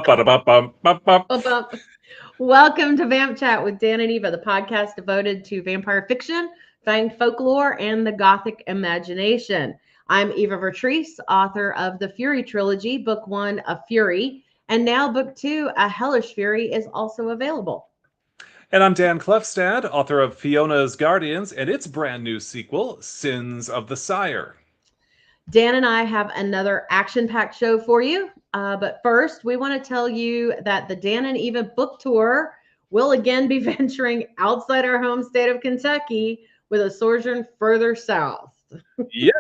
Ba-da-ba-bum, Bum, bum. Welcome to Vamp Chat with Dan and Eva, the podcast devoted to vampire fiction, find folklore, and the Gothic imagination. I'm Eva Vertrice, author of the Fury trilogy. Book one, A Fury, and now book two, A Hellish Fury, is also available. And I'm Dan Klefstad, author of Fiona's Guardians and its brand new sequel, Sins of the Sire. Dan and I have another action packed show for you. But first, we want to tell you that the Dan and Eva book tour will again be venturing outside our home state of Kentucky with a sojourn further south. Yes,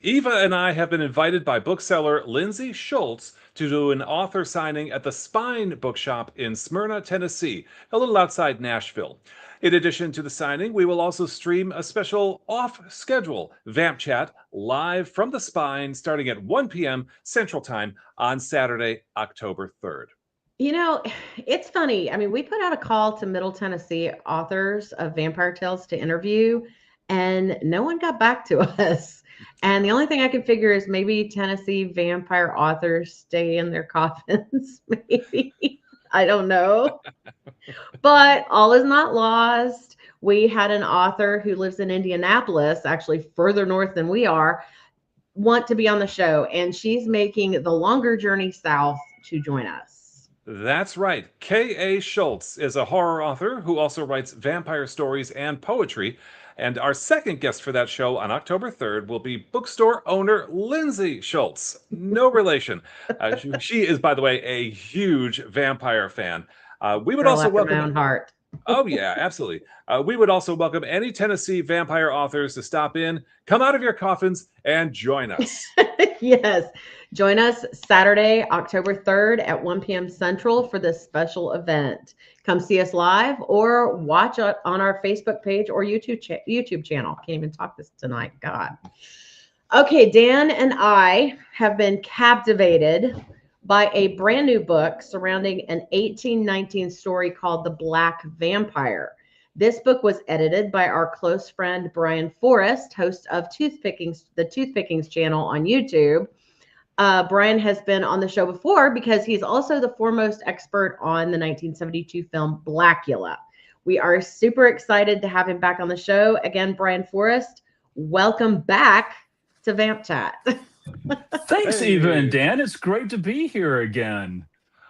Eva and I have been invited by bookseller Lindsay Schultz to do an author signing at the Spine Bookshop in Smyrna, Tennessee, a little outside Nashville. In addition to the signing, we will also stream a special off-schedule Vamp Chat live from the Spine starting at 1 p.m. Central Time on Saturday, October 3rd. You know, it's funny. I mean, we put out a call to Middle Tennessee authors of Vampire Tales to interview, and no one got back to us. And the only thing I can figure is maybe Tennessee vampire authors stay in their coffins. Maybe. I don't know. But all is not lost. We had an author who lives in Indianapolis, actually further north than we are, want to be on the show. And she's making the longer journey south to join us. That's right. K.A. Schultz is a horror author who also writes vampire stories and poetry. And our second guest for that show on October 3rd will be bookstore owner Lindsay Schultz. No relation. She is, by the way, a huge vampire fan. We would Girl also after my welcome. own heart. Oh, yeah, absolutely. We would also welcome any Tennessee vampire authors to stop in, come out of your coffins, and join us. Yes. Join us Saturday, October 3rd at 1 p.m. Central for this special event. Come see us live or watch it on our Facebook page or YouTube channel. Can't even talk this tonight. God. Okay, Dan and I have been captivated by a brand new book surrounding an 1819 story called The Black Vampire. This book was edited by our close friend Brian Forrest, host of the Toothpickings channel on YouTube. Brian has been on the show before because he's also the foremost expert on the 1972 film Blackula. We are super excited to have him back on the show. Again, Brian Forrest, welcome back to Vamp Chat. Thanks, Hey. Eva and Dan. It's great to be here again.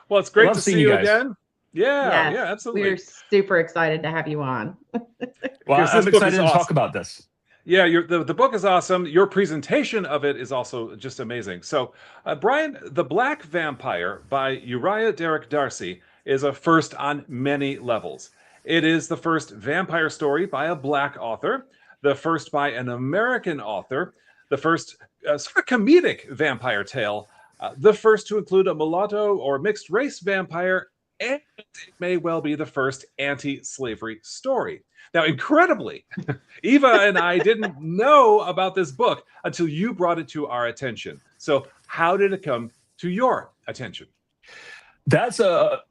Well, it's great Love to seeing see you you guys. again. Yeah, Yes, absolutely. We're super excited to have you on. Well, Because I'm this book excited is to talk awesome. about this. Yeah, the book is awesome. Your presentation of it is also just amazing. So, Brian, The Black Vampire by Uriah Derek Darcy is a first on many levels. It is the first vampire story by a Black author, the first by an American author, the first sort of comedic vampire tale, the first to include a mulatto or mixed race vampire, and it may well be the first anti-slavery story. Now, incredibly, Eva and I didn't know about this book until you brought it to our attention. So, how did it come to your attention? That's a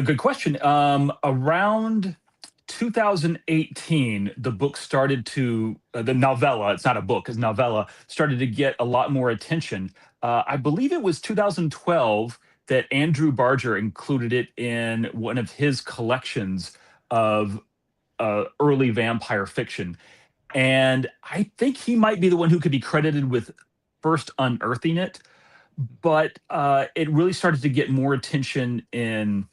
good question. Around 2018, the book started to, the novella, it's not a book, it's novella, started to get a lot more attention. I believe it was 2012 that Andrew Barger included it in one of his collections of early vampire fiction. And I think he might be the one who could be credited with first unearthing it. But it really started to get more attention in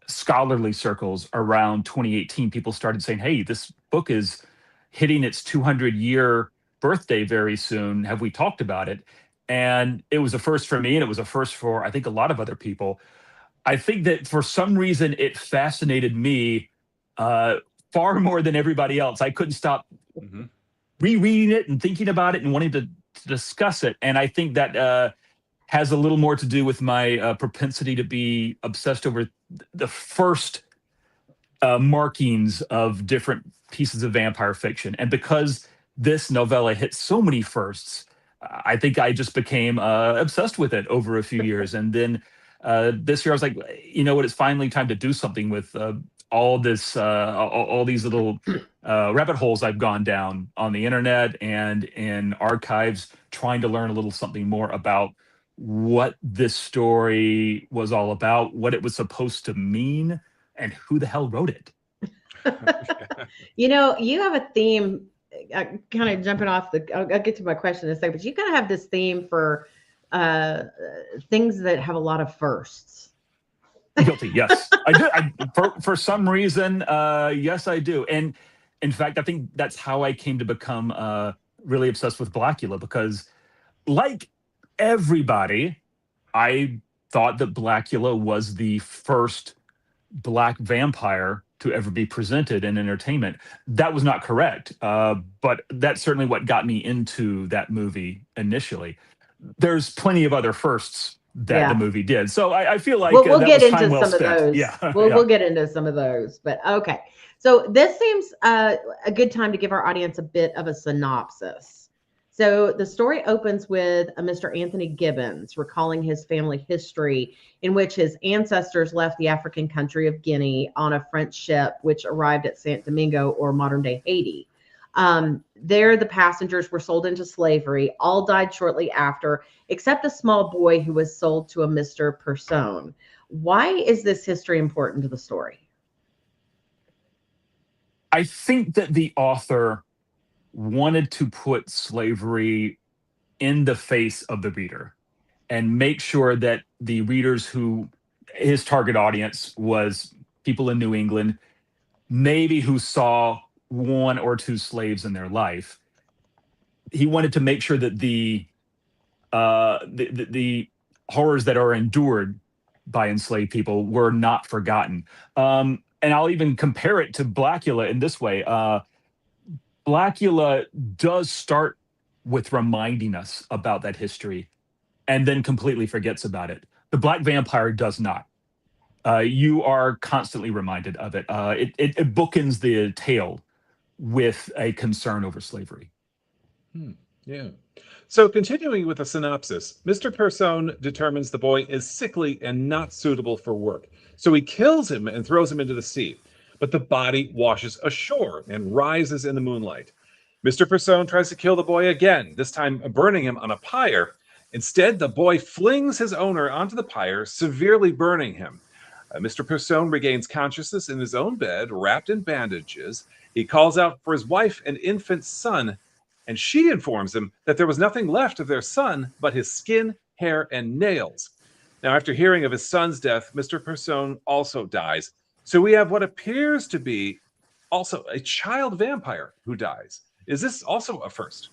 scholarly circles around 2018. People started saying, hey, this book is hitting its 200-year birthday very soon. Have we talked about it? And it was a first for me, and it was a first for, I think, a lot of other people. I think that for some reason, it fascinated me far more than everybody else. I couldn't stop Mhm. rereading it and thinking about it and wanting to discuss it. And I think that has a little more to do with my propensity to be obsessed over the first markings of different pieces of vampire fiction. And because this novella hit so many firsts, I think I just became obsessed with it over a few years. And then this year I was like, you know what, it's finally time to do something with all these little rabbit holes I've gone down on the internet and in archives, trying to learn a little something more about what this story was all about, what it was supposed to mean, and who the hell wrote it. You know, you have a theme, kind of jumping off I'll get to my question in a second, but you kind of have this theme for uh, things that have a lot of firsts. Guilty, yes. I do. For some reason, yes, I do. And in fact, I think that's how I came to become really obsessed with Blackula, because like everybody, I thought that Blackula was the first black vampire to ever be presented in entertainment. That was not correct, but that's certainly what got me into that movie initially. There's plenty of other firsts that the Yeah. movie did, so I feel like We'll that get was into time well some of spent. those. Yeah, We'll yeah. we'll get into some of those. But okay. So this seems a good time to give our audience a bit of a synopsis. So the story opens with a Mr. Anthony Gibbons recalling his family history, in which his ancestors left the African country of Guinea on a French ship which arrived at Saint Domingo, or modern day Haiti. There, the passengers were sold into slavery. All died shortly after, except a small boy who was sold to a Mr. Persone. Why is this history important to the story? I think that the author wanted to put slavery in the face of the reader and make sure that the readers, who his target audience was people in New England, maybe who saw one or two slaves in their life, he wanted to make sure that the horrors that are endured by enslaved people were not forgotten. And I'll even compare it to Blackula in this way. Blackula does start with reminding us about that history and then completely forgets about it. The Black Vampire does not. You are constantly reminded of it. It bookends the tale with a concern over slavery. Yeah. So, continuing with the synopsis, Mr. Persone determines the boy is sickly and not suitable for work. So he kills him and throws him into the sea. But the body washes ashore and rises in the moonlight. Mr. Persone tries to kill the boy again, this time burning him on a pyre. Instead, the boy flings his owner onto the pyre, severely burning him. Mr. Persone regains consciousness in his own bed, wrapped in bandages. He calls out for his wife and infant son, and she informs him that there was nothing left of their son but his skin, hair, and nails. Now, after hearing of his son's death, Mr. Persone also dies. So we have what appears to be also a child vampire who dies. Is this also a first?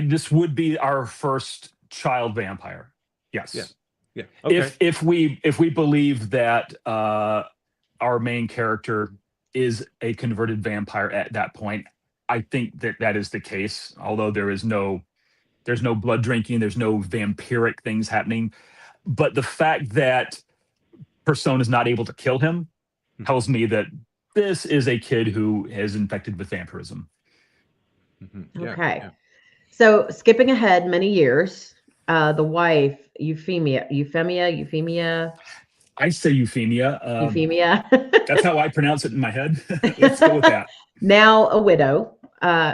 This would be our first child vampire. Yes. Yeah. Yeah. Okay. If we believe that our main character is a converted vampire at that point, I think that is the case. Although there's no blood drinking, there's no vampiric things happening, but the fact that Persone is not able to kill him tells me that this is a kid who is infected with vampirism. Yeah, Okay. yeah. So skipping ahead many years, the wife, Euphemia. I say Euphemia. Euphemia. That's how I pronounce it in my head. Let's go with that. Now a widow.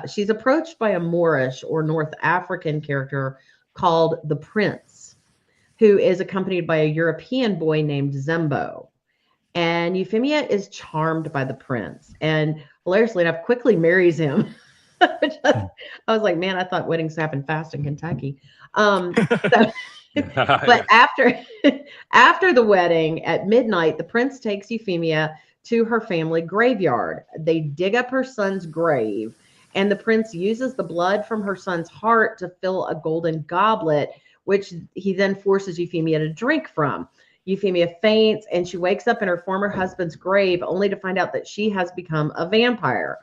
She's approached by a Moorish or North African character called the Prince, who is accompanied by a European boy named Zembo. And Euphemia is charmed by the prince and, hilariously enough, quickly marries him. I was like, man, I thought weddings happen fast in Kentucky. But after the wedding at midnight, the prince takes Euphemia to her family graveyard. They dig up her son's grave, and the prince uses the blood from her son's heart to fill a golden goblet, which he then forces Euphemia to drink from. Euphemia faints, and she wakes up in her former husband's grave, only to find out that she has become a vampire.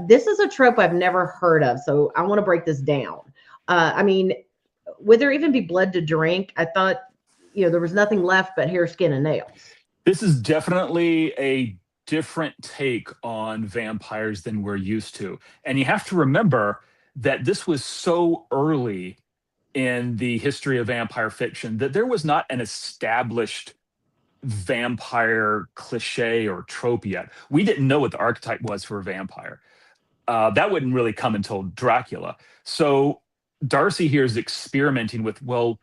This is a trope I've never heard of, so I want to break this down. I mean, would there even be blood to drink? I thought, there was nothing left but hair, skin, and nails. This is definitely a different take on vampires than we're used to. And you have to remember that this was so early in the history of vampire fiction that there was not an established vampire cliche or trope yet. We didn't know what the archetype was for a vampire. That wouldn't really come until Dracula. So Darcy here is experimenting with, well,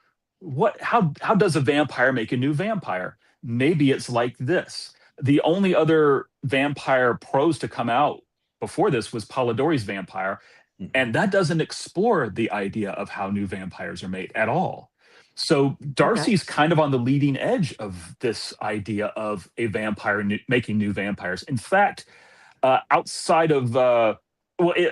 how does a vampire make a new vampire? Maybe it's like this. The only other vampire prose to come out before this was Polidori's Vampire, and that doesn't explore the idea of how new vampires are made at all. So Darcy's kind of on the leading edge of this idea of a vampire making new vampires. In fact, outside of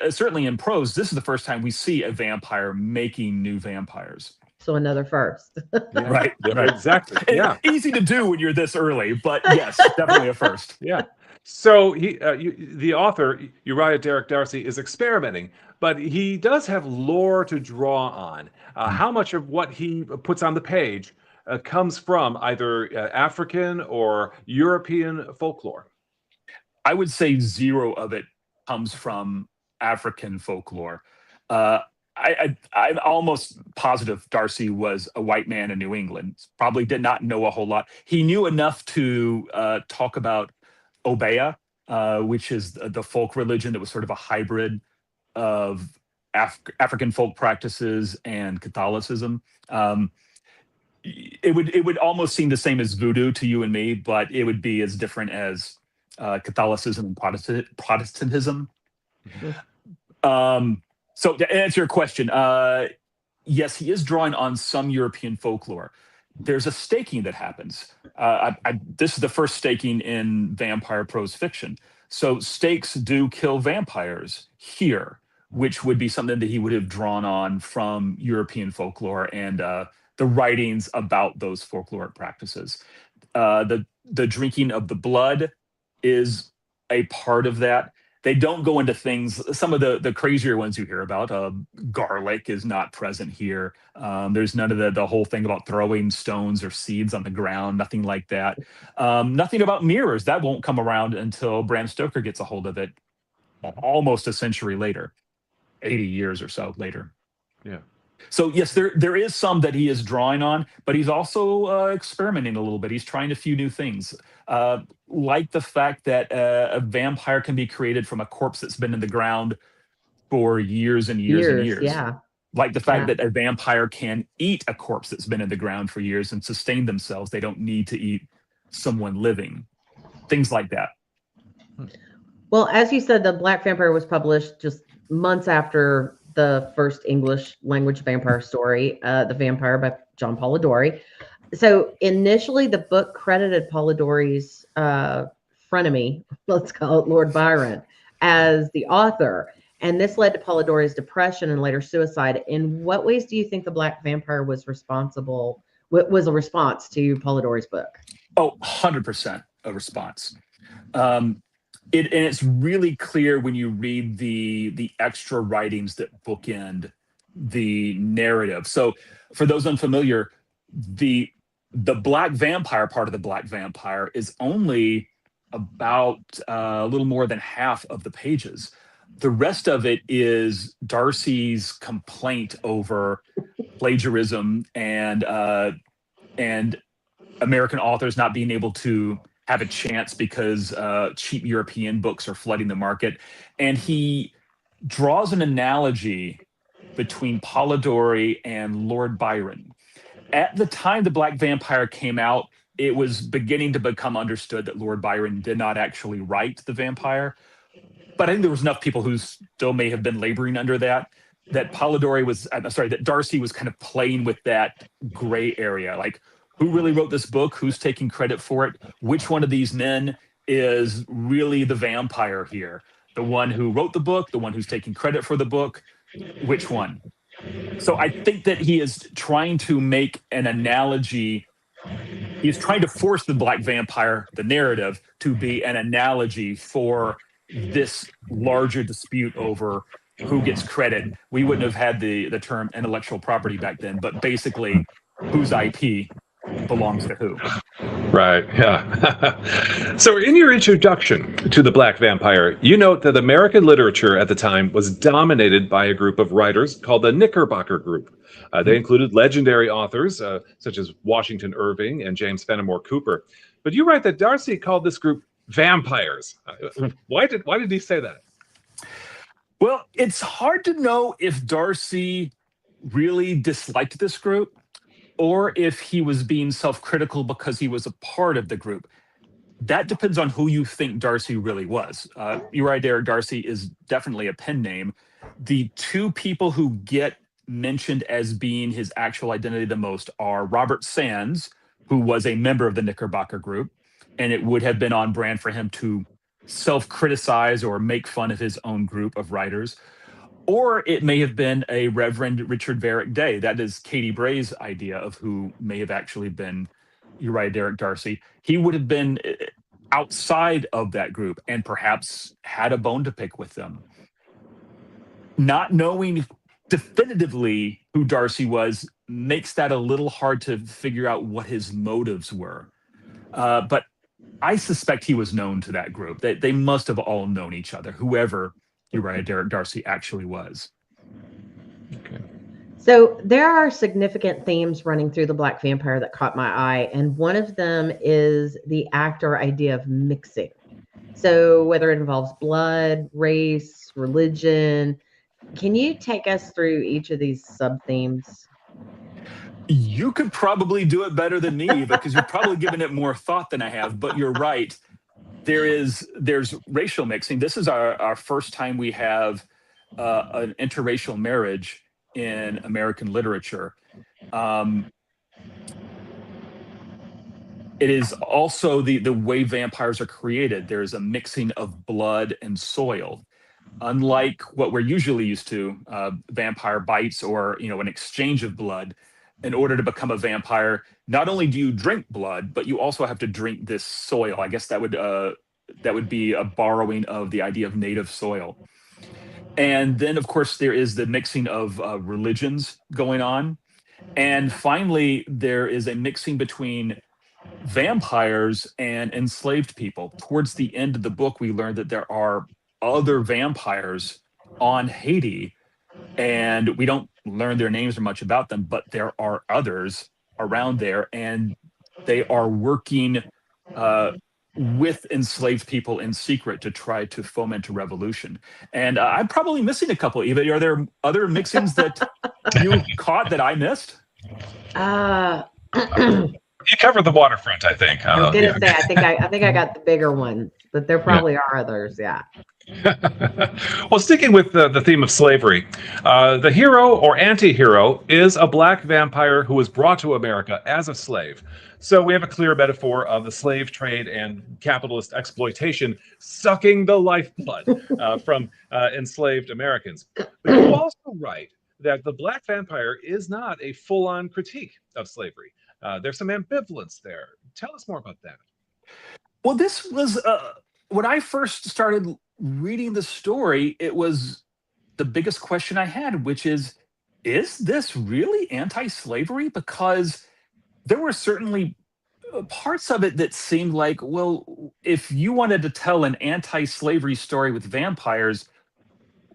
certainly in prose, this is the first time we see a vampire making new vampires. So another first. Yeah. Right. Exactly. Yeah. Easy to do when you're this early, but yes, definitely a first. Yeah. So the author, Uriah Derek Darcy, is experimenting, but he does have lore to draw on. How much of what he puts on the page comes from either African or European folklore? I would say zero of it comes from African folklore. I'm almost positive Darcy was a white man in New England. Probably did not know a whole lot. He knew enough to talk about Obeah, which is the folk religion that was sort of a hybrid of African folk practices and Catholicism. It would almost seem the same as voodoo to you and me, but it would be as different as Catholicism and Protestantism. So to answer your question, yes, he is drawing on some European folklore. There's a staking that happens. This is the first staking in vampire prose fiction. So stakes do kill vampires here, which would be something that he would have drawn on from European folklore and the writings about those folkloric practices. The drinking of the blood is a part of that. They don't go into things, some of the crazier ones you hear about. Garlic is not present here. There's none of the whole thing about throwing stones or seeds on the ground, nothing like that. Nothing about mirrors. That won't come around until Bram Stoker gets a hold of it almost a century later, 80 years or so later. Yeah. So yes, there is some that he is drawing on, but he's also experimenting a little bit. He's trying a few new things, like the fact that a vampire can be created from a corpse that's been in the ground for years and years and years. Yeah. Like the fact that a vampire can eat a corpse that's been in the ground for years and sustain themselves. They don't need to eat someone living. Things like that. Well, as you said, The Black Vampire was published just months after the first English language vampire story, The Vampire by John Polidori. So initially the book credited Polidori's frenemy, let's call it Lord Byron, as the author. And this led to Polidori's depression and later suicide. In what ways do you think The Black Vampire was a response to Polidori's book? Oh, 100% a response. And it's really clear when you read the extra writings that bookend the narrative. So for those unfamiliar, the Black Vampire part of The Black Vampire is only about a little more than half of the pages. The rest of it is Darcy's complaint over plagiarism and American authors not being able to have a chance because cheap European books are flooding the market. And he draws an analogy between Polidori and Lord Byron. At the time The Black Vampire came out, it was beginning to become understood that Lord Byron did not actually write The Vampire. But I think there was enough people who still may have been laboring under that that Darcy was kind of playing with that gray area. Like, who really wrote this book? Who's taking credit for it? Which one of these men is really the vampire here? The one who wrote the book, the one who's taking credit for the book? Which one? So I think that he is trying to make an analogy. He's trying to force the Black Vampire, the narrative, to be an analogy for this larger dispute over who gets credit. We wouldn't have had the term intellectual property back then, but basically whose IP belongs to who. Right, yeah. So in your introduction to The Black Vampire, you note that American literature at the time was dominated by a group of writers called the Knickerbocker Group. They included legendary authors such as Washington Irving and James Fenimore Cooper. But you write that Darcy called this group vampires. Why did he say that? Well, it's hard to know if Darcy really disliked this group, or if he was being self-critical because he was a part of the group. That depends on who you think Darcy really was. Uriah Derrick Darcy is definitely a pen name. The two people who get mentioned as being his actual identity the most are Robert Sands, who was a member of the Knickerbocker group, and it would have been on brand for him to self-criticize or make fun of his own group of writers. Or it may have been a Reverend Richard Varick Day. That is Katie Bray's idea of who may have actually been Uriah Derrick Darcy. He would have been outside of that group and perhaps had a bone to pick with them. Not knowing definitively who Darcy was makes that a little hard to figure out what his motives were. But I suspect he was known to that group. They must have all known each other, whoever Uriah Derrick Darcy actually was. Okay. So there are significant themes running through The Black Vampire that caught my eye, and one of them is the act or idea of mixing. So whether it involves blood, race, religion, can you take us through each of these sub-themes? You could probably do it better than me because you've probably given it more thought than I have, but you're right. There's racial mixing. This is our first time we have an interracial marriage in American literature. It is also the way vampires are created. There's a mixing of blood and soil. Unlike what we're usually used to, vampire bites or an exchange of blood. In order to become a vampire, not only do you drink blood, but you also have to drink this soil. I guess that would be a borrowing of the idea of native soil. And then, of course, there is the mixing of religions going on. And finally, there is a mixing between vampires and enslaved people. Towards the end of the book, we learn that there are other vampires on Haiti, and we don't learn their names or much about them, but there are others around there, and they are working with enslaved people in secret to try to foment a revolution. And I'm probably missing a couple. Eva, are there other mixings that you caught that I missed? You covered the waterfront, I think. I was gonna say, I think I got the bigger one, but there probably are others. Yeah. Well, sticking with the theme of slavery, the hero or anti-hero is a black vampire who was brought to America as a slave. So we have a clear metaphor of the slave trade and capitalist exploitation sucking the lifeblood from enslaved Americans. But you also write that the black vampire is not a full-on critique of slavery. There's some ambivalence there. Tell us more about that. Well, this was when I first started reading the story, it was the biggest question I had, which is this really anti-slavery? Because there were certainly parts of it that seemed like, well, if you wanted to tell an anti-slavery story with vampires,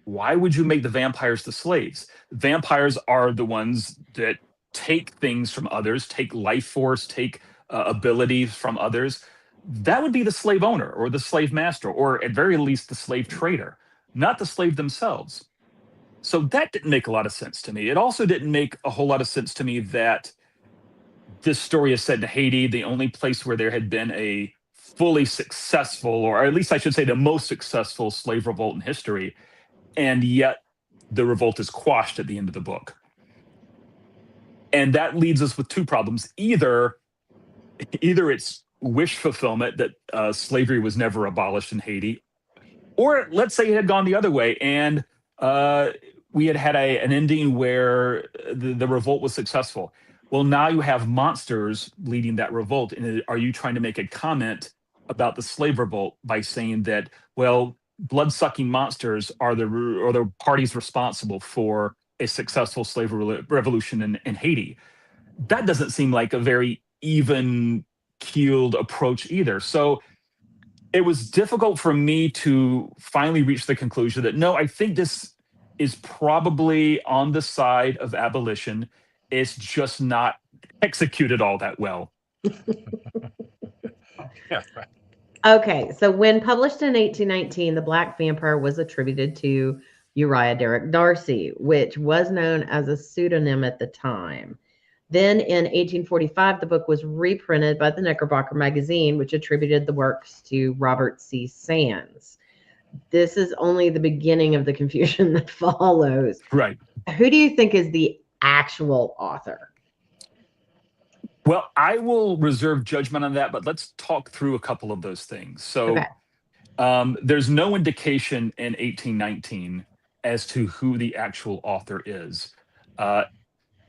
why would you make the vampires the slaves? Vampires are the ones that take things from others, take life force, take abilities from others. That would be the slave owner or the slave master, or at very least the slave trader, not the slave themselves. So that didn't make a lot of sense to me. It also didn't make a whole lot of sense to me that this story is set in Haiti, the only place where there had been a fully successful, or at least I should say the most successful slave revolt in history, and yet the revolt is quashed at the end of the book. And that leaves us with two problems. Either it's wish fulfillment that slavery was never abolished in Haiti, or let's say it had gone the other way and we had an ending where the revolt was successful. Well, now you have monsters leading that revolt. And are you trying to make a comment about the slave revolt by saying that, well, blood-sucking monsters are the parties responsible for a successful slave revolution in Haiti? That doesn't seem like a very even-keeled approach either. So it was difficult for me to finally reach the conclusion that, no, I think this is probably on the side of abolition. It's just not executed all that well. Yeah, right. Okay, so when published in 1819, The Black Vampire was attributed to Uriah Derrick Darcy, which was known as a pseudonym at the time. Then in 1845, the book was reprinted by the Knickerbocker magazine, which attributed the works to Robert C. Sands. This is only the beginning of the confusion that follows. Right. Who do you think is the actual author? Well, I will reserve judgment on that, but let's talk through a couple of those things. So Okay. there's no indication in 1819 as to who the actual author is.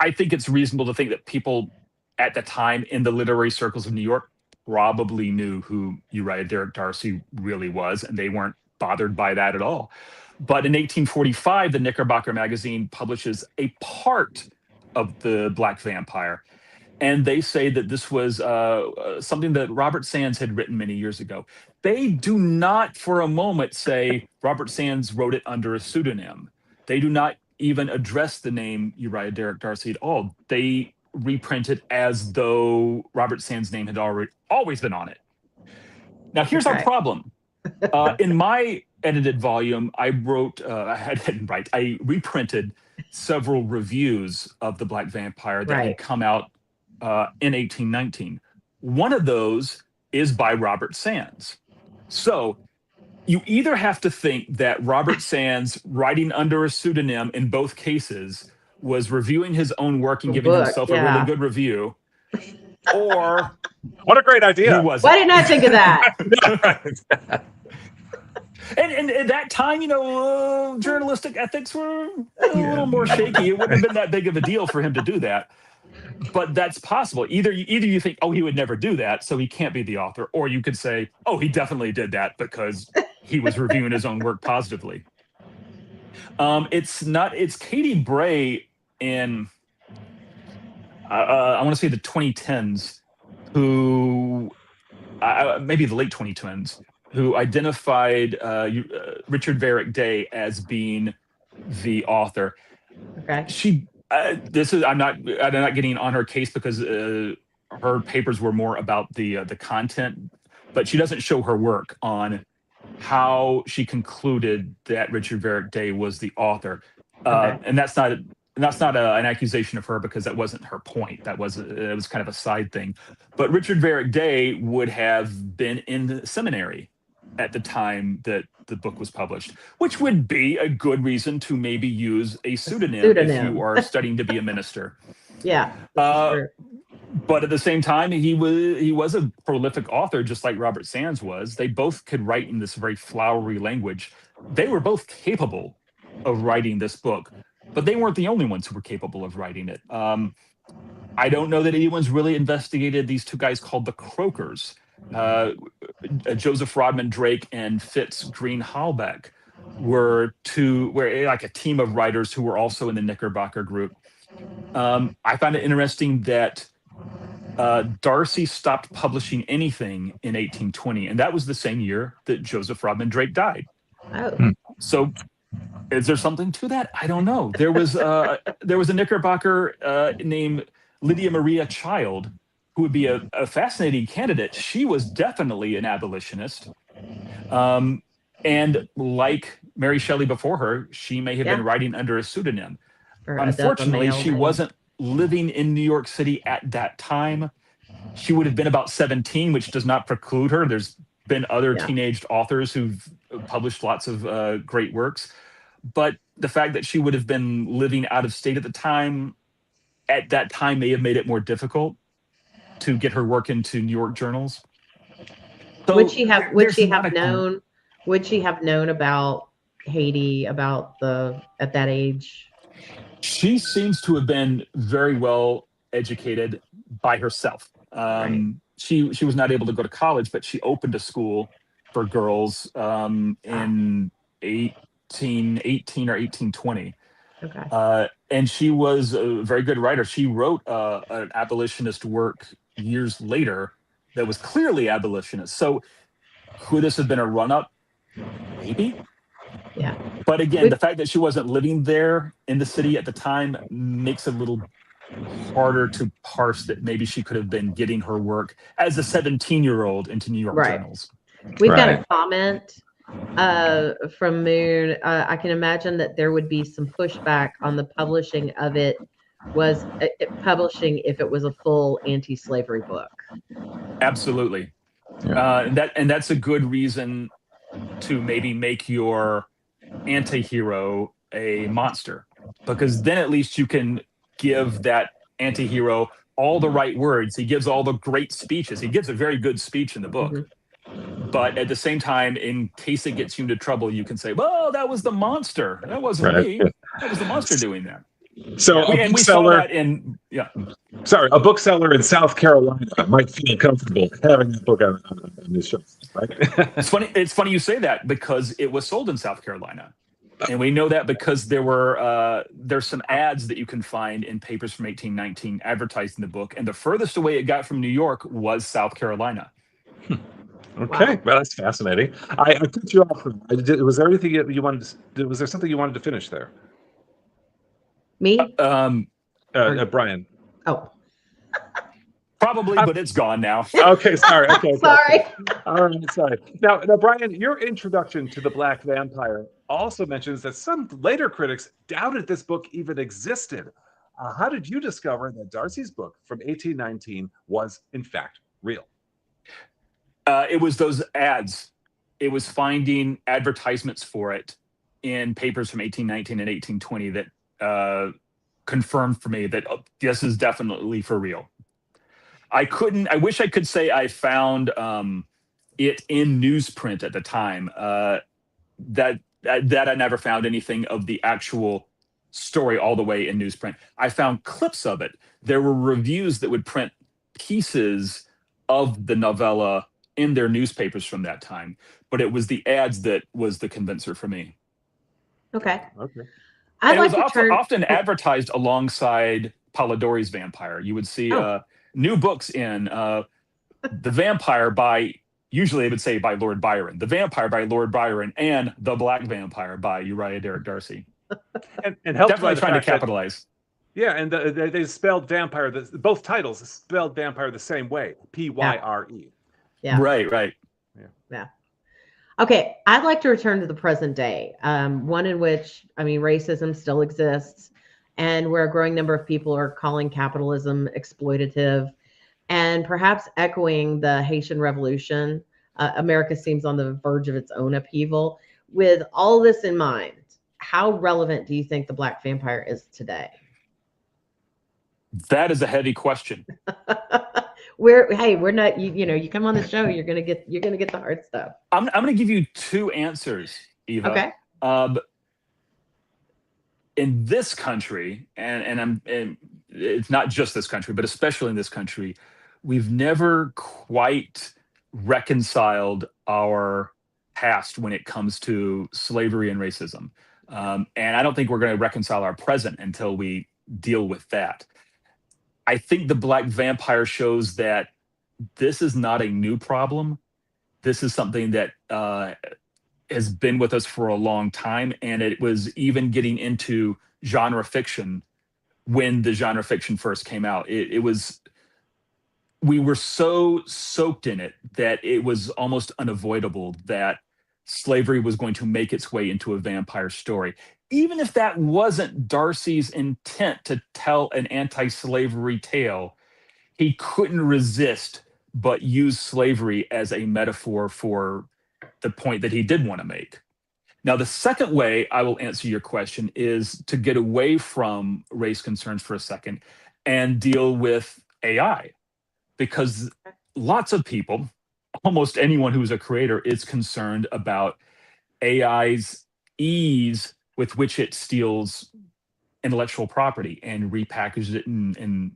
I think it's reasonable to think that people at the time in the literary circles of New York probably knew who Uriah Derrick Darcy really was, and they weren't bothered by that at all. But in 1845, the Knickerbocker magazine publishes a part of the Black Vampire. And they say that this was something that Robert Sands had written many years ago. They do not for a moment say Robert Sands wrote it under a pseudonym. They do not even address the name Uriah Derrick Darcy at all. They reprint it as though Robert Sands' name had always been on it. Now, here's our problem. In my edited volume, I reprinted several reviews of The Black Vampire that had come out in 1819. One of those is by Robert Sands. So you either have to think that Robert Sands, writing under a pseudonym in both cases, was reviewing his own work and giving himself a really good review, or what a great idea! Why didn't I think of that? And at that time, journalistic ethics were a little more shaky. It wouldn't have been that big of a deal for him to do that. But that's possible. Either you think, oh, he would never do that, so he can't be the author, or you could say, oh, he definitely did that because he was reviewing his own work positively. It's Katie Bray in, I want to say the 2010s, who, maybe the late 2010s, who identified Richard Varick Day as being the author. Okay. I'm not getting on her case because her papers were more about the content, but she doesn't show her work on how she concluded that Richard Varick Day was the author. And that's not an accusation of her, because that wasn't her point. It was kind of a side thing. But Richard Varick Day would have been in the seminary at the time that the book was published, which would be a good reason to maybe use a pseudonym if you are studying to be a minister. Yeah. Sure. But at the same time, he was a prolific author, just like Robert Sands was. They both could write in this very flowery language. They were both capable of writing this book, but they weren't the only ones who were capable of writing it. I don't know that anyone's really investigated these two guys called the Croakers. Joseph Rodman Drake and Fitz Green Halbach were like a team of writers who were also in the Knickerbocker group. I find it interesting that Darcy stopped publishing anything in 1820, and that was the same year that Joseph Rodman Drake died. Oh. So is there something to that? I don't know. There was a Knickerbocker named Lydia Maria Child, who would be a fascinating candidate. She was definitely an abolitionist. And like Mary Shelley before her, she may have been writing under a pseudonym. Unfortunately, she wasn't living in New York City at that time. She would have been about 17, which does not preclude her. There's been other teenage authors who've published lots of great works. But the fact that she would have been living out of state at that time may have made it more difficult to get her work into New York journals. So would she have known about Haiti at that age? She seems to have been very well educated by herself. She was not able to go to college, but she opened a school for girls in 1818 or 1820. Okay. And she was a very good writer. She wrote an abolitionist work years later that was clearly abolitionist. So could this have been a run-up? Maybe. Yeah. But again, the fact that she wasn't living there in the city at the time makes it a little harder to parse that maybe she could have been getting her work as a 17-year-old into New York journals. We've got a comment from Moon. I can imagine that there would be some pushback on the publishing of it. Was publishing if it was a full anti-slavery book? Absolutely. Yeah. And that's a good reason to maybe make your anti-hero a monster, because then at least you can give that anti-hero all the right words. He gives all the great speeches. He gives a very good speech in the book. But at the same time, in case it gets you into trouble, you can say, well, that was the monster. That wasn't Right. me. That was the monster doing that. So And we saw that in, a bookseller in South Carolina might feel comfortable having that book on his shelf, right? It's funny you say that, because it was sold in South Carolina. And we know that because there's some ads that you can find in Papers from 1819 advertising the book. And the furthest away it got from New York was South Carolina. Okay, Wow. well, that's fascinating. I cut you off. Was there anything you wanted was there something you wanted to finish there? Me? Brian. Oh, Probably, but it's gone now. Okay, sorry. Okay, sorry. All right, sorry. Now, Brian, your introduction to the Black Vampire also mentions that some later critics doubted this book even existed. How did you discover that Darcy's book from 1819 was, in fact, real? It was those ads. It was finding advertisements for it in Papers from 1819 and 1820 that confirmed for me that this is definitely for real. I wish I could say I found it in newsprint at the time. That I never found anything of the actual story all the way in newsprint. I found clips of it. There were reviews that would print pieces of the novella in their newspapers from that time, but it was the ads that was the convincer for me. Okay. Okay. I'd And like it was to turn. often advertised alongside Polidori's Vampire. You would see new books in The Vampire by, usually they would say by Lord Byron, The Vampire by Lord Byron, and The Black Vampire by Uriah Derrick Darcy. And helped Definitely trying to capitalize. Yeah, and they spelled vampire. Both titles spelled vampire the same way, Pyre. Yeah. Right. Yeah. Okay, I'd like to return to the present day, one in which, racism still exists, and where a growing number of people are calling capitalism exploitative, and perhaps echoing the Haitian Revolution. America seems on the verge of its own upheaval. With all this in mind, how relevant do you think the Black Vampire is today? That is a heavy question. We're not, you come on the show, you're gonna get the hard stuff. I'm going to give you two answers, Eva. Okay. In this country, and it's not just this country, but especially in this country, we've never quite reconciled our past when it comes to slavery and racism. And I don't think we're going to reconcile our present until we deal with that. I think the Black Vampire shows that this is not a new problem. This is something that has been with us for a long time, and it was even getting into genre fiction when the genre fiction first came out. We were so soaked in it that it was almost unavoidable that slavery was going to make its way into a vampire story. Even if that wasn't Darcy's intent to tell an anti-slavery tale, he couldn't resist but use slavery as a metaphor for the point that he did want to make. Now, the second way I will answer your question is to get away from race concerns for a second and deal with AI, because lots of people, almost anyone who's a creator, is concerned about AI's ease with which it steals intellectual property and repackages it and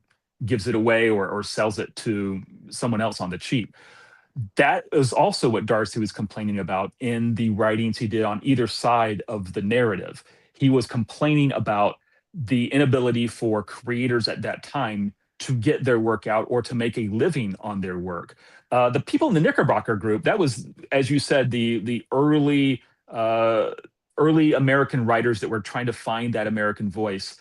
gives it away or sells it to someone else on the cheap. That is also what Darcy was complaining about in the writings he did on either side of the narrative. He was complaining about the inability for creators at that time to get their work out or to make a living on their work. The people in the Knickerbocker group, that was, as you said, the early American writers that were trying to find that American voice.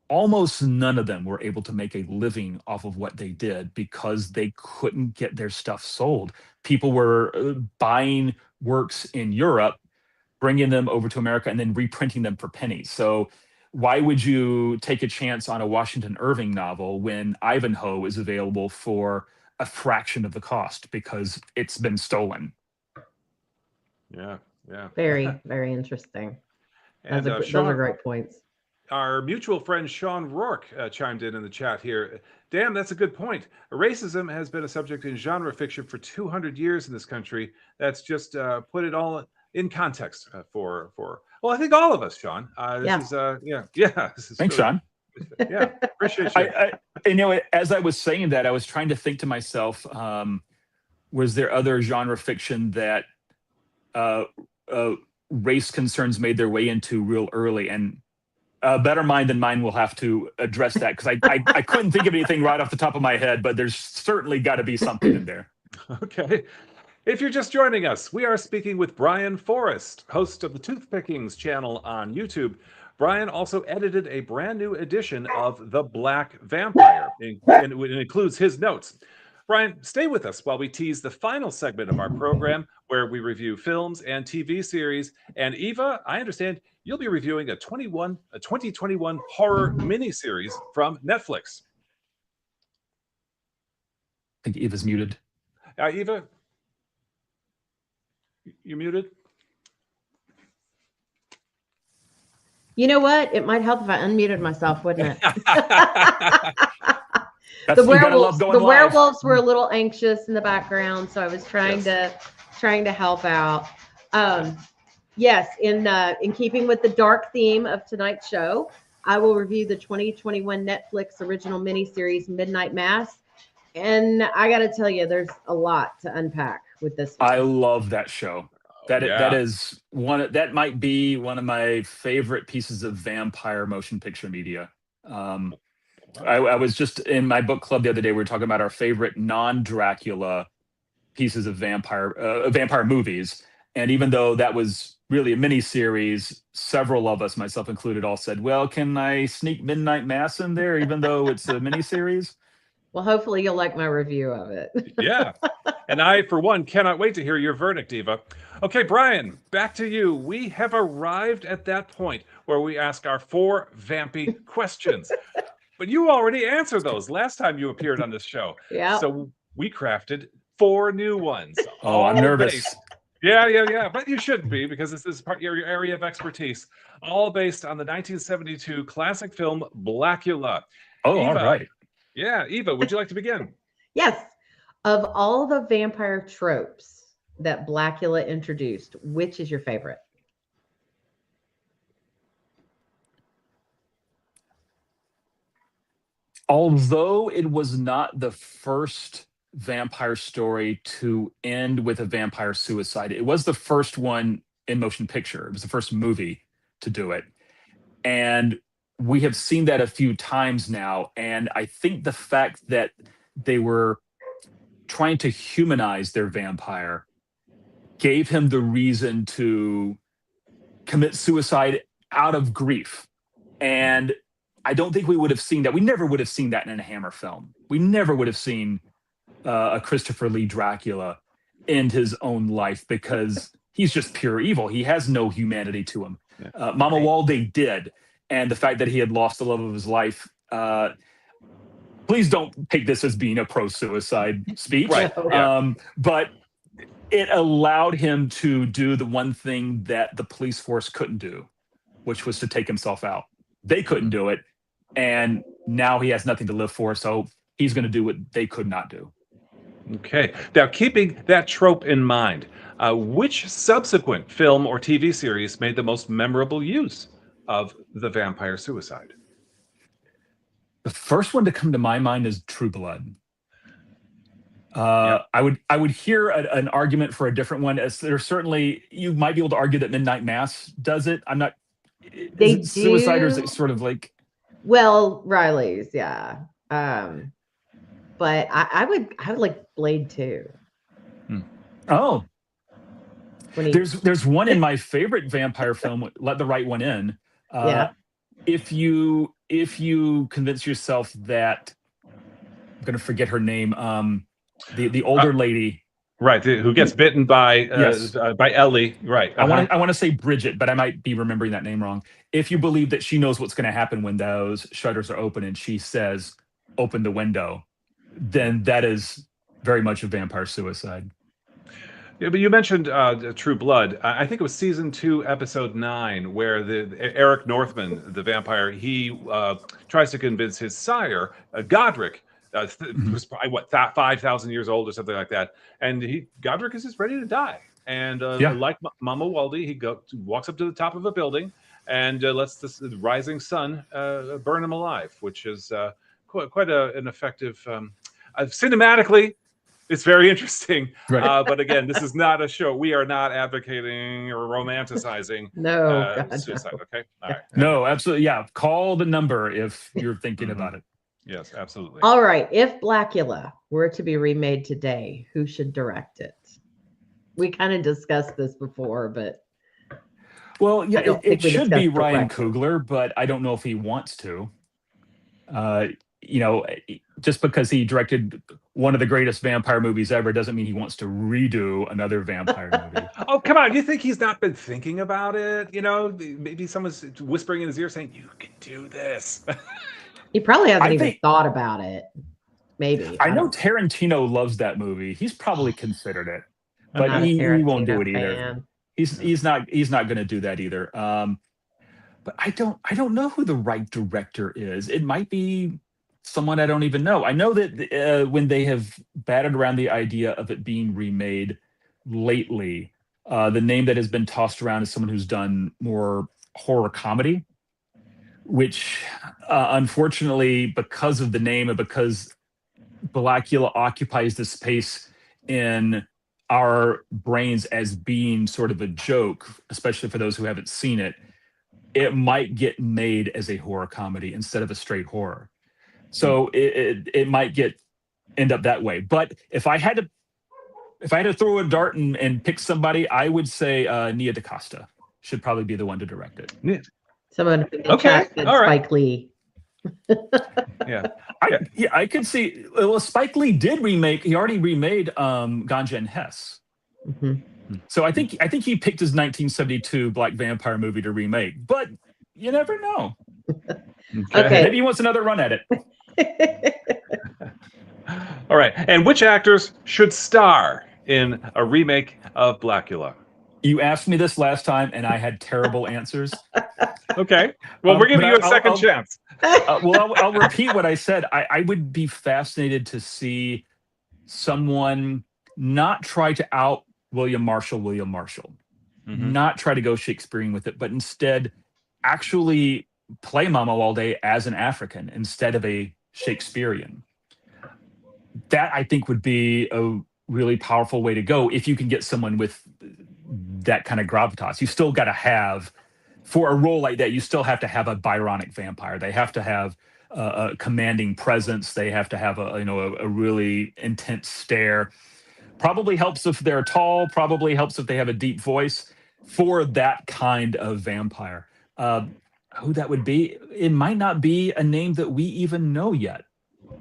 Almost none of them were able to make a living off of what they did because they couldn't get their stuff sold. People were buying works in Europe bringing them over to America and then reprinting them for pennies. So why would you take a chance on a Washington Irving novel when Ivanhoe is available for a fraction of the cost because it's been stolen? Yeah, yeah. Very, very interesting. And Those are Sean, great points. our mutual friend Sean Rourke chimed in the chat here. Damn, that's a good point. Racism has been a subject in genre fiction for 200 years in this country. That's just put it all in context for. Well, I think all of us, Sean. This is yeah. This is Thanks, really, Sean. Yeah, appreciate you. You know, as I was saying that, I was trying to think to myself, was there other genre fiction that race concerns made their way into real early? And a better mind than mine will have to address that, because I couldn't think of anything right off the top of my head, but there's certainly got to be something in there. Okay. If you're just joining us, we are speaking with Brian Forrest, host of the Toothpickings channel on YouTube. Brian also edited a brand new edition of The Black Vampire, and it includes his notes. Brian, stay with us while we tease the final segment of our program, where we review films and TV series. And Eva, I understand you'll be reviewing a 2021 horror miniseries from Netflix. I think Eva's muted. Eva, you muted? You know what? It might help if I unmuted myself, wouldn't it? The werewolves were a little anxious in the background, so I was trying to help out. Yes, in keeping with the dark theme of tonight's show, I will review the 2021 Netflix original miniseries Midnight Mass. And I got to tell you, there's a lot to unpack with this one. I love that show. That is that might be one of my favorite pieces of vampire motion picture media. I was just in my book club the other day. We were talking about our favorite non-Dracula pieces of vampire movies, and even though that was really a mini series, several of us, myself included, all said, "Well, can I sneak Midnight Mass in there, even though it's a mini series?" Well, hopefully you'll like my review of it. Yeah. And I, for one, cannot wait to hear your verdict, Eva. Okay, Brian, back to you. We have arrived at that point where we ask our 4 vampy questions. But you already answered those last time you appeared on this show. Yeah. So we crafted 4 new ones. Oh, I'm nervous. Yeah. But you shouldn't be, because this is part of your area of expertise. All based on the 1972 classic film Blackula. Oh, Eva, all right. Yeah, Eva, would you like to begin? Yes. Of all the vampire tropes that Blackula introduced, which is your favorite? Although it was not the first vampire story to end with a vampire suicide, it was the first one in motion picture. It was the first movie to do it. And we have seen that a few times now. And I think the fact that they were trying to humanize their vampire gave him the reason to commit suicide out of grief. And I don't think we would have seen that. We never would have seen that in a Hammer film. We never would have seen a Christopher Lee Dracula end his own life, because he's just pure evil. He has no humanity to him. Mama Walde did. And the fact that he had lost the love of his life, please don't take this as being a pro-suicide speech. Right. But it allowed him to do the one thing that the police force couldn't do, which was to take himself out. They couldn't do it. And now he has nothing to live for. So he's going to do what they could not do. Okay. Now, keeping that trope in mind, which subsequent film or TV series made the most memorable use of the vampire suicide? The first one to come to my mind is True Blood. I would hear an argument for a different one. As there's certainly, you might be able to argue that Midnight Mass does it. I'm not. They is it suicide, or is it sort of like? Well, Riley's, yeah. But I would like Blade 2. Oh. There's one in my favorite vampire film, Let the Right One In. If you convince yourself that, I'm going to forget her name, the older lady. Right, who gets bitten Yes. by Ellie. Right. I want to say Bridget, but I might be remembering that name wrong. If you believe that she knows what's going to happen when those shutters are open and she says, "Open the window," then that is very much a vampire suicide. Yeah, but you mentioned True Blood. I think it was season 2, episode 9, where the Eric Northman, the vampire, he tries to convince his sire, Godric, Mhm. who's probably 5,000 years old or something like that, and Godric is just ready to die. And Yeah. like Mama Waldy, walks up to the top of a building and lets the rising sun burn him alive, which is quite an effective. Cinematically, it's very interesting. Right. But again, this is not a show. We are not advocating or romanticizing No, God, suicide. no. Okay. All right. No, absolutely. Yeah. Call the number if you're thinking Mhm. about it. Yes, absolutely. All right. If Blackula were to be remade today, who should direct it? We kind of discussed this before, but Well, yeah, I don't it think we should be discussed Ryan director. Coogler, but I don't know if he wants to. You know, just because he directed one of the greatest vampire movies ever doesn't mean he wants to redo another vampire movie. Oh, come on. You think he's not been thinking about it? You know, maybe someone's whispering in his ear saying, "You can do this." He probably hasn't I even think- thought about it. Maybe. I know don't Tarantino loves that movie. He's probably considered it, I'm but not a he won't do Tarantino it either. fan. He's not going to do that either. But I don't know who the right director is. It might be someone I don't even know. I know that when they have batted around the idea of it being remade lately, the name that has been tossed around is someone who's done more horror comedy, which unfortunately, because of the name and because Blackula occupies the space in our brains as being sort of a joke, especially for those who haven't seen it, it might get made as a horror comedy instead of a straight horror. So it might end up that way. But if I had to throw a dart and pick somebody, I would say Nia DaCosta should probably be the one to direct it. Someone in the Okay, chat said all right. Spike Lee. Yeah. I could see. Well, Spike Lee did remake. He already remade Ganja and Hess. Mhm. So I think he picked his 1972 Black Vampire movie to remake. But you never know. Okay. Maybe he wants another run at it. All right. And which actors should star in a remake of Blackula? You asked me this last time, and I had terrible answers. Okay. Well, we're giving but you a I'll- 2nd I'll- chance. I'll repeat what I said. I would be fascinated to see someone not try to out William Marshall, Mhm. not try to go Shakespearean with it, but instead actually play Mama Walde as an African instead of a Shakespearean. That I think would be a really powerful way to go if you can get someone with that kind of gravitas. You still got to have, for a role like that, you still have to have a Byronic vampire. They have to have a commanding presence. They have to have a really intense stare. Probably helps if they're tall. Probably helps if they have a deep voice for that kind of vampire. Who that would be? It might not be a name that we even know yet.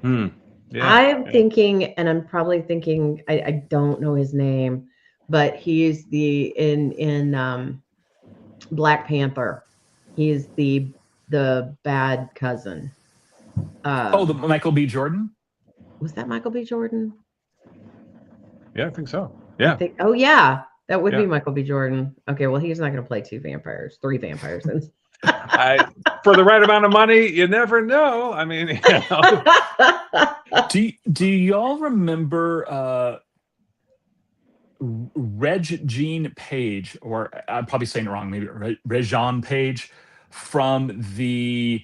Hmm. Yeah. I'm thinking, and I'm probably thinking, I don't know his name, but he's in Black Panther. He's the bad cousin. The Michael B. Jordan. Was that Michael B. Jordan? Yeah, I think so. Yeah. Oh yeah, that would Yeah. be Michael B. Jordan. Okay, well he's not going to play three vampires. For the right amount of money, you never know. I mean, you know. Do y'all remember Regine Page, or I'm probably saying it wrong, maybe Regine Page, from the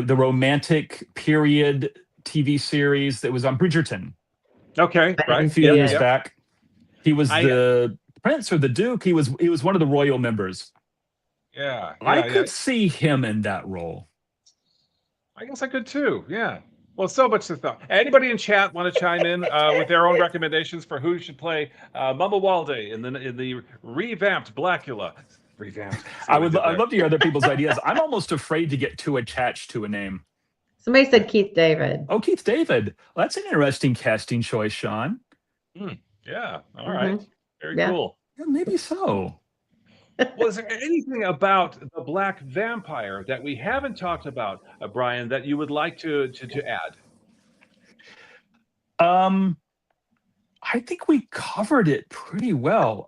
romantic period TV series that was on Bridgerton Okay, right. a few years Yeah. back. He was I- the prince or the duke. He was one of the royal members. Yeah. I could see him in that role. I guess I could too. Yeah. Well, so much to thought. Anybody in chat want to chime in with their own recommendations for who should play Mama Walde in the revamped Blackula? Revamped. I'd love to hear other people's ideas. I'm almost afraid to get too attached to a name. Somebody said Keith David. Oh, Keith David. Well, that's an interesting casting choice, Sean. Yeah. All right. Very Yeah. cool. Yeah, maybe so. Well, is there anything about the Black Vampire that we haven't talked about, Brian, that you would like to add? I think we covered it pretty well.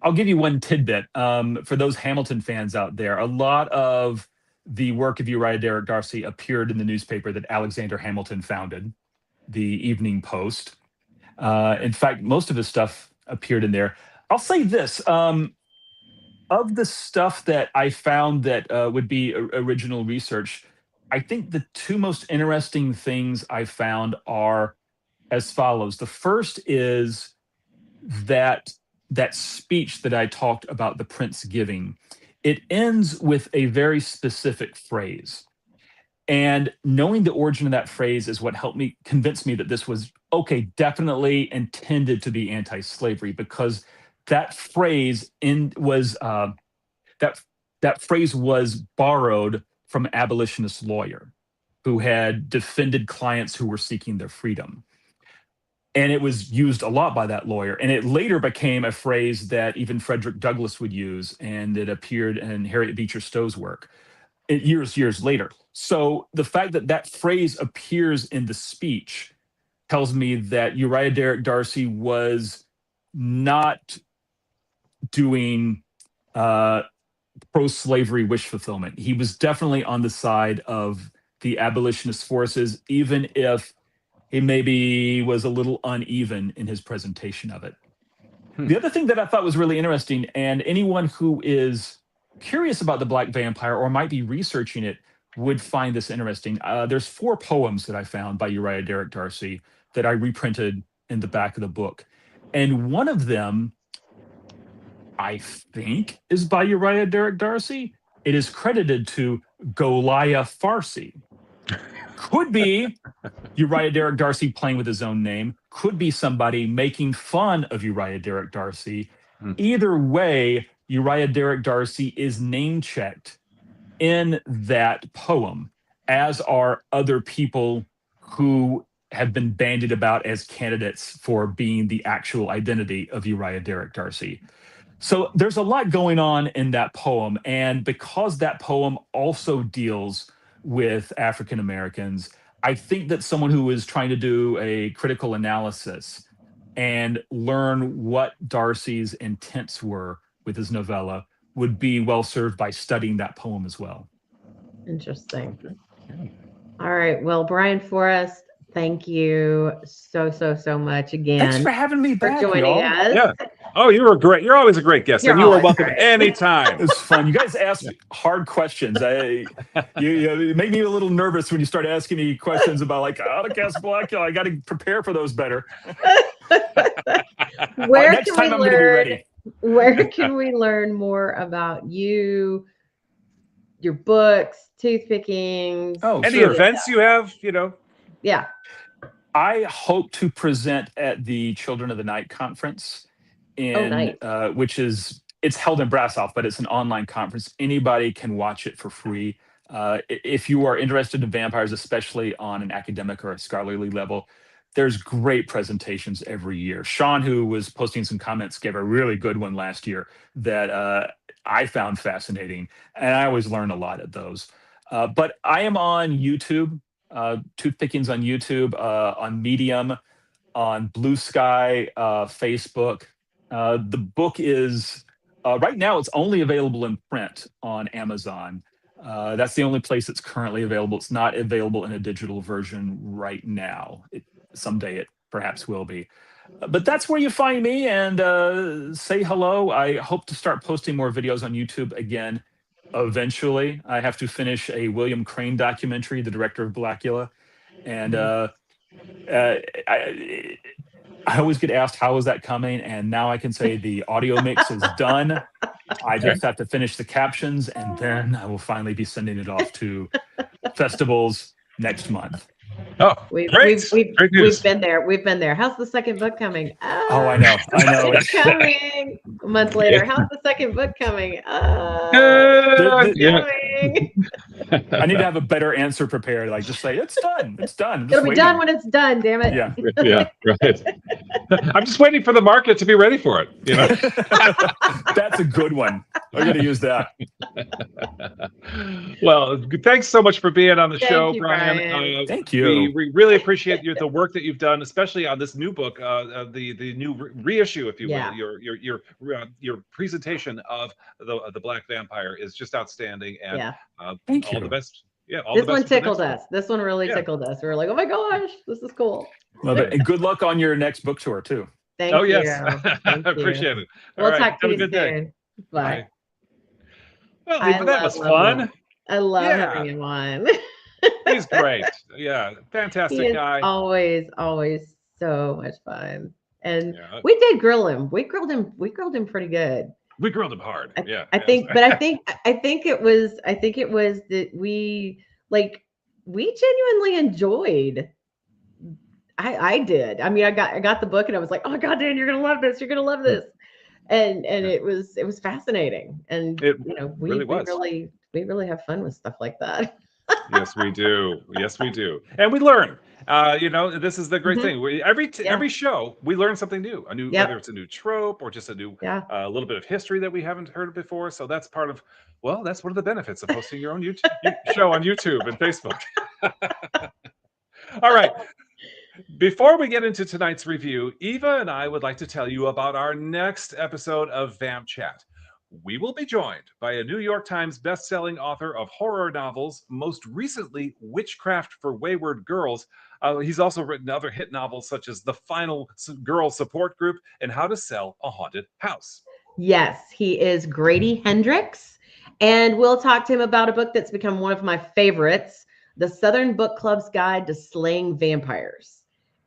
I'll give you one tidbit. For those Hamilton fans out there, a lot of the work of Uriah Derrick Darcy appeared in the newspaper that Alexander Hamilton founded, the Evening Post. In fact, most of his stuff appeared in there. I'll say this. Of the stuff that I found that would be original research, I think the two most interesting things I found are as follows. The first is that speech that I talked about the prince giving. It ends with a very specific phrase. And knowing the origin of that phrase is what helped me convince me that this was, okay, definitely intended to be anti-slavery, because that phrase that phrase was borrowed from an abolitionist lawyer who had defended clients who were seeking their freedom. And it was used a lot by that lawyer. And it later became a phrase that even Frederick Douglass would use, and it appeared in Harriet Beecher Stowe's work years later. So the fact that that phrase appears in the speech tells me that Uriah Derrick Darcy was not doing pro-slavery wish fulfillment. He was definitely on the side of the abolitionist forces, even if he maybe was a little uneven in his presentation of it. The other thing that I thought was really interesting, and anyone who is curious about the Black Vampire or might be researching it would find this interesting. There's 4 poems that I found by Uriah Derrick Darcy that I reprinted in the back of the book. And one of them, I think, is by Uriah Derrick Darcy. It is credited to Goliath Farsi. Could be Uriah Derrick Darcy playing with his own name. Could be somebody making fun of Uriah Derrick Darcy. Either way, Uriah Derrick Darcy is name-checked in that poem, as are other people who have been bandied about as candidates for being the actual identity of Uriah Derrick Darcy. So there's a lot going on in that poem. And because that poem also deals with African Americans, I think that someone who is trying to do a critical analysis and learn what Darcy's intents were with his novella would be well served by studying that poem as well. Interesting. All right. Well, Brian Forrest, thank you so much again. Thanks for having me back, for joining y'all. us. Yeah. Oh, you were great. You're always a great guest, You're and you are always welcome great. anytime. It's fun. You guys ask hard questions. You make me a little nervous when you start asking me questions about like how to cast Blackula. I got to prepare for those better. Where Next can time we I'm going to be learn? ready. Where can we learn more about you, your books, toothpickings? Oh, Any sure. events you have, Yeah. I hope to present at the Children of the Night conference, Nice. Which is, it's held in Brasov, but it's an online conference. Anybody can watch it for free. If you are interested in vampires, especially on an academic or a scholarly level, there's great presentations every year. Sean, who was posting some comments, gave a really good one last year that I found fascinating, and I always learn a lot at those. But I am on YouTube, Toothpickings on YouTube, on Medium, on Blue Sky, Facebook. The book is, right now, it's only available in print on Amazon. That's the only place it's currently available. It's not available in a digital version right now. Someday it perhaps will be. But that's where you find me, and say hello. I hope to start posting more videos on YouTube again eventually. I have to finish a William Crane documentary, the director of Blackula. And I always get asked, how is that coming? And now I can say the audio mix is done. I just have to finish the captions, and then I will finally be sending it off to festivals next month. Oh, We've Great news. been there. We've been there. How's the second book coming? Oh, I know. It's coming. A month later. How's the second book coming? The- It's coming. I need to have a better answer prepared. Like, just say it's done. It's done. It'll be done when it's done. Damn it. Yeah. Yeah, right. I'm just waiting for the market to be ready for it. You know. That's a good one. I'm going to use that. Well, thanks so much for being on the Thank show, you, Brian. Brian. Thank you. We really appreciate the work that you've done, especially on this new book, the new reissue, if you Yeah. will. Your presentation of the Black Vampire is just outstanding, and Yeah. Thank all you. the best. Yeah, all This the best one for the tickled next us. This one really Yeah. tickled us. We were like, oh my gosh, this is cool. Love it. And good luck on your next book tour, too. Thank Oh you. yes, Thank you. appreciate it. All We'll right, talk to have a you good day. soon. Bye. Well, I that love was love fun. love. I love Yeah. having him on. He's great. Yeah, He fantastic is guy. always so much fun. And Yeah, we did grill him. We grilled him pretty good. we grilled him hard. Yeah, I think it was that we genuinely enjoyed. I did. I mean, I got the book and I was like, oh my God, Dan, you're gonna love this. You're gonna love this. And it was fascinating. And It we really was. we really have fun with stuff like that. Yes, we do. Yes, we do. And we learn. This is the great Mhm. thing. Every show we learn something new. Yep. Whether it's a new trope or just a new Yeah. little bit of history that we haven't heard before. So that's part of that's one of the benefits of hosting your own YouTube show on YouTube and Facebook. All right. Before we get into tonight's review, Eva and I would like to tell you about our next episode of Vamp Chat. We will be joined by a New York Times best-selling author of horror novels, most recently Witchcraft for Wayward Girls. He's also written other hit novels such as The Final Girl Support Group and How to Sell a Haunted House. Yes, he is Grady Hendrix. And we'll talk to him about a book that's become one of my favorites, The Southern Book Club's Guide to Slaying Vampires.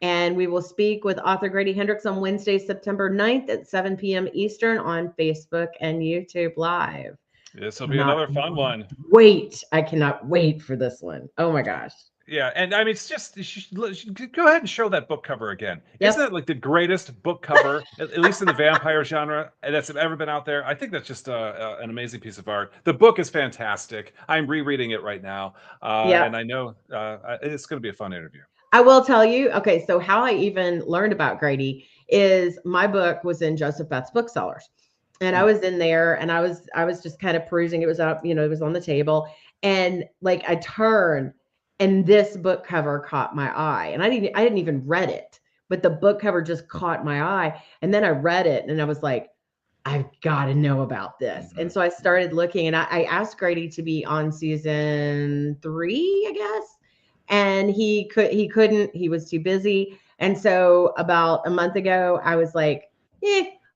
And we will speak with author Grady Hendrix on Wednesday, September 9th at 7 p.m. Eastern on Facebook and YouTube Live. This will be another fun one. I cannot wait for this one. Oh my gosh. Yeah, and I mean, it's just go ahead and show that book cover again. Yep. Isn't that like the greatest book cover, at least in the vampire genre, that's ever been out there? I think that's just an amazing piece of art. The book is fantastic. I'm rereading it right now, and I know it's going to be a fun interview. I will tell you. Okay, so how I even learned about Grady is my book was in Joseph Beth's booksellers, and I was in there, and I was just kind of perusing. It was up, it was on the table, and like I turned. And this book cover caught my eye, and I didn't even read it, but the book cover just caught my eye. And then I read it, and I was like, I've got to know about this. Mm-hmm. And so I started looking, and I asked Grady to be on season 3, I guess, and he couldn't. He was too busy. And so about a month ago, I was like,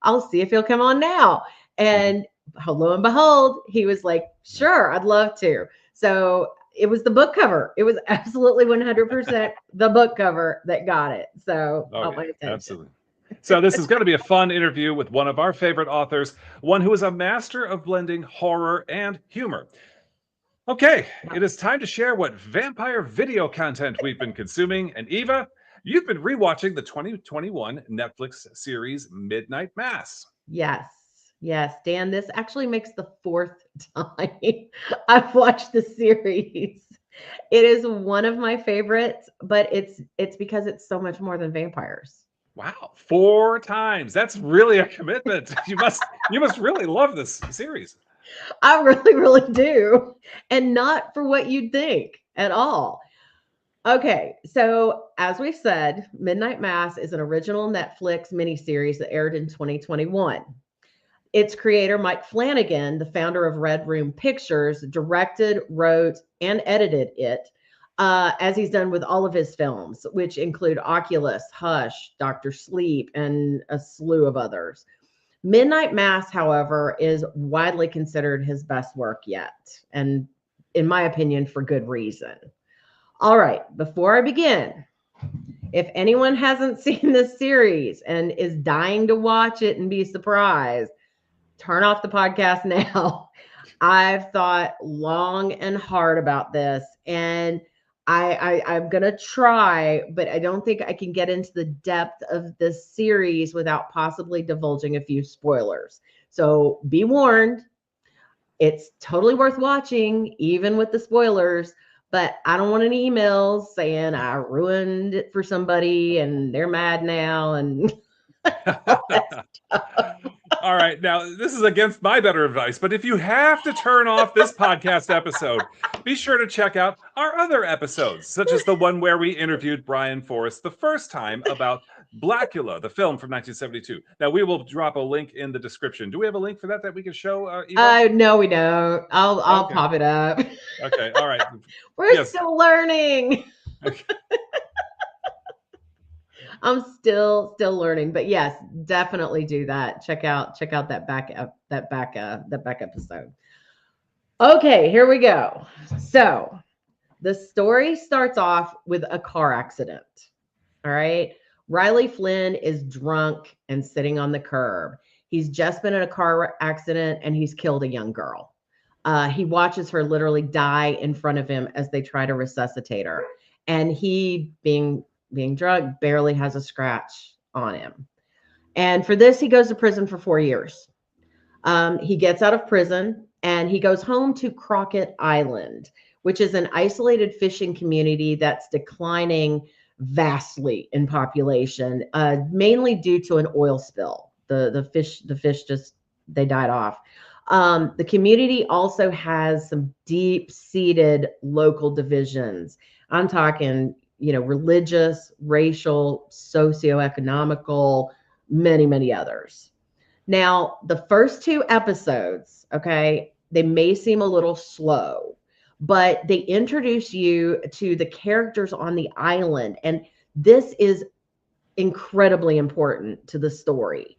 I'll see if he'll come on now. And lo and behold, he was like, sure, I'd love to. So it was the book cover. It was absolutely 100% the book cover that got it. So my attention. Absolutely. So this is going to be a fun interview with one of our favorite authors, one who is a master of blending horror and humor. Okay, it is time to share what vampire video content we've been consuming. And Eva, you've been rewatching the 2021 Netflix series Midnight Mass. Yes, Dan, this actually makes the 4th time I've watched the series. It is one of my favorites, but it's because it's so much more than vampires. Wow, 4 times. That's really a commitment. You must really love this series. I really, really do. And not for what you'd think at all. Okay, so as we've said, Midnight Mass is an original Netflix miniseries that aired in 2021. Its creator, Mike Flanagan, the founder of Red Room Pictures, directed, wrote, and edited it, as he's done with all of his films, which include Oculus, Hush, Dr. Sleep, and a slew of others. Midnight Mass, however, is widely considered his best work yet, and in my opinion, for good reason. All right, before I begin, if anyone hasn't seen this series and is dying to watch it and be surprised, turn off the podcast now. I've thought long and hard about this, and I'm going to try, but I don't think I can get into the depth of this series without possibly divulging a few spoilers. So be warned. It's totally worth watching, even with the spoilers. But I don't want any emails saying I ruined it for somebody and they're mad now and all that stuff. All right. Now, this is against my better advice, but if you have to turn off this podcast episode, be sure to check out our other episodes, such as the one where we interviewed Brian Forrest the first time about Blackula, the film from 1972. Now, we will drop a link in the description. Do we have a link for that we can show? Eva? No, we don't. I'll Okay. pop it up. Okay. All right. We're Yes. still learning. Okay. I'm still learning, but yes, definitely do that. Check out that back episode. Okay, here we go. So the story starts off with a car accident. All right. Riley Flynn is drunk and sitting on the curb. He's just been in a car accident and he's killed a young girl. He watches her literally die in front of him as they try to resuscitate her. And he, being drunk, barely has a scratch on him. And for this, he goes to prison for 4 years. He gets out of prison and he goes home to Crockett Island, which is an isolated fishing community that's declining vastly in population, mainly due to an oil spill. The fish just, they died off. The community also has some deep-seated local divisions. I'm talking, religious, racial, socioeconomical, many others. Now, the first 2 episodes, okay, they may seem a little slow, but they introduce you to the characters on the island. And this is incredibly important to the story.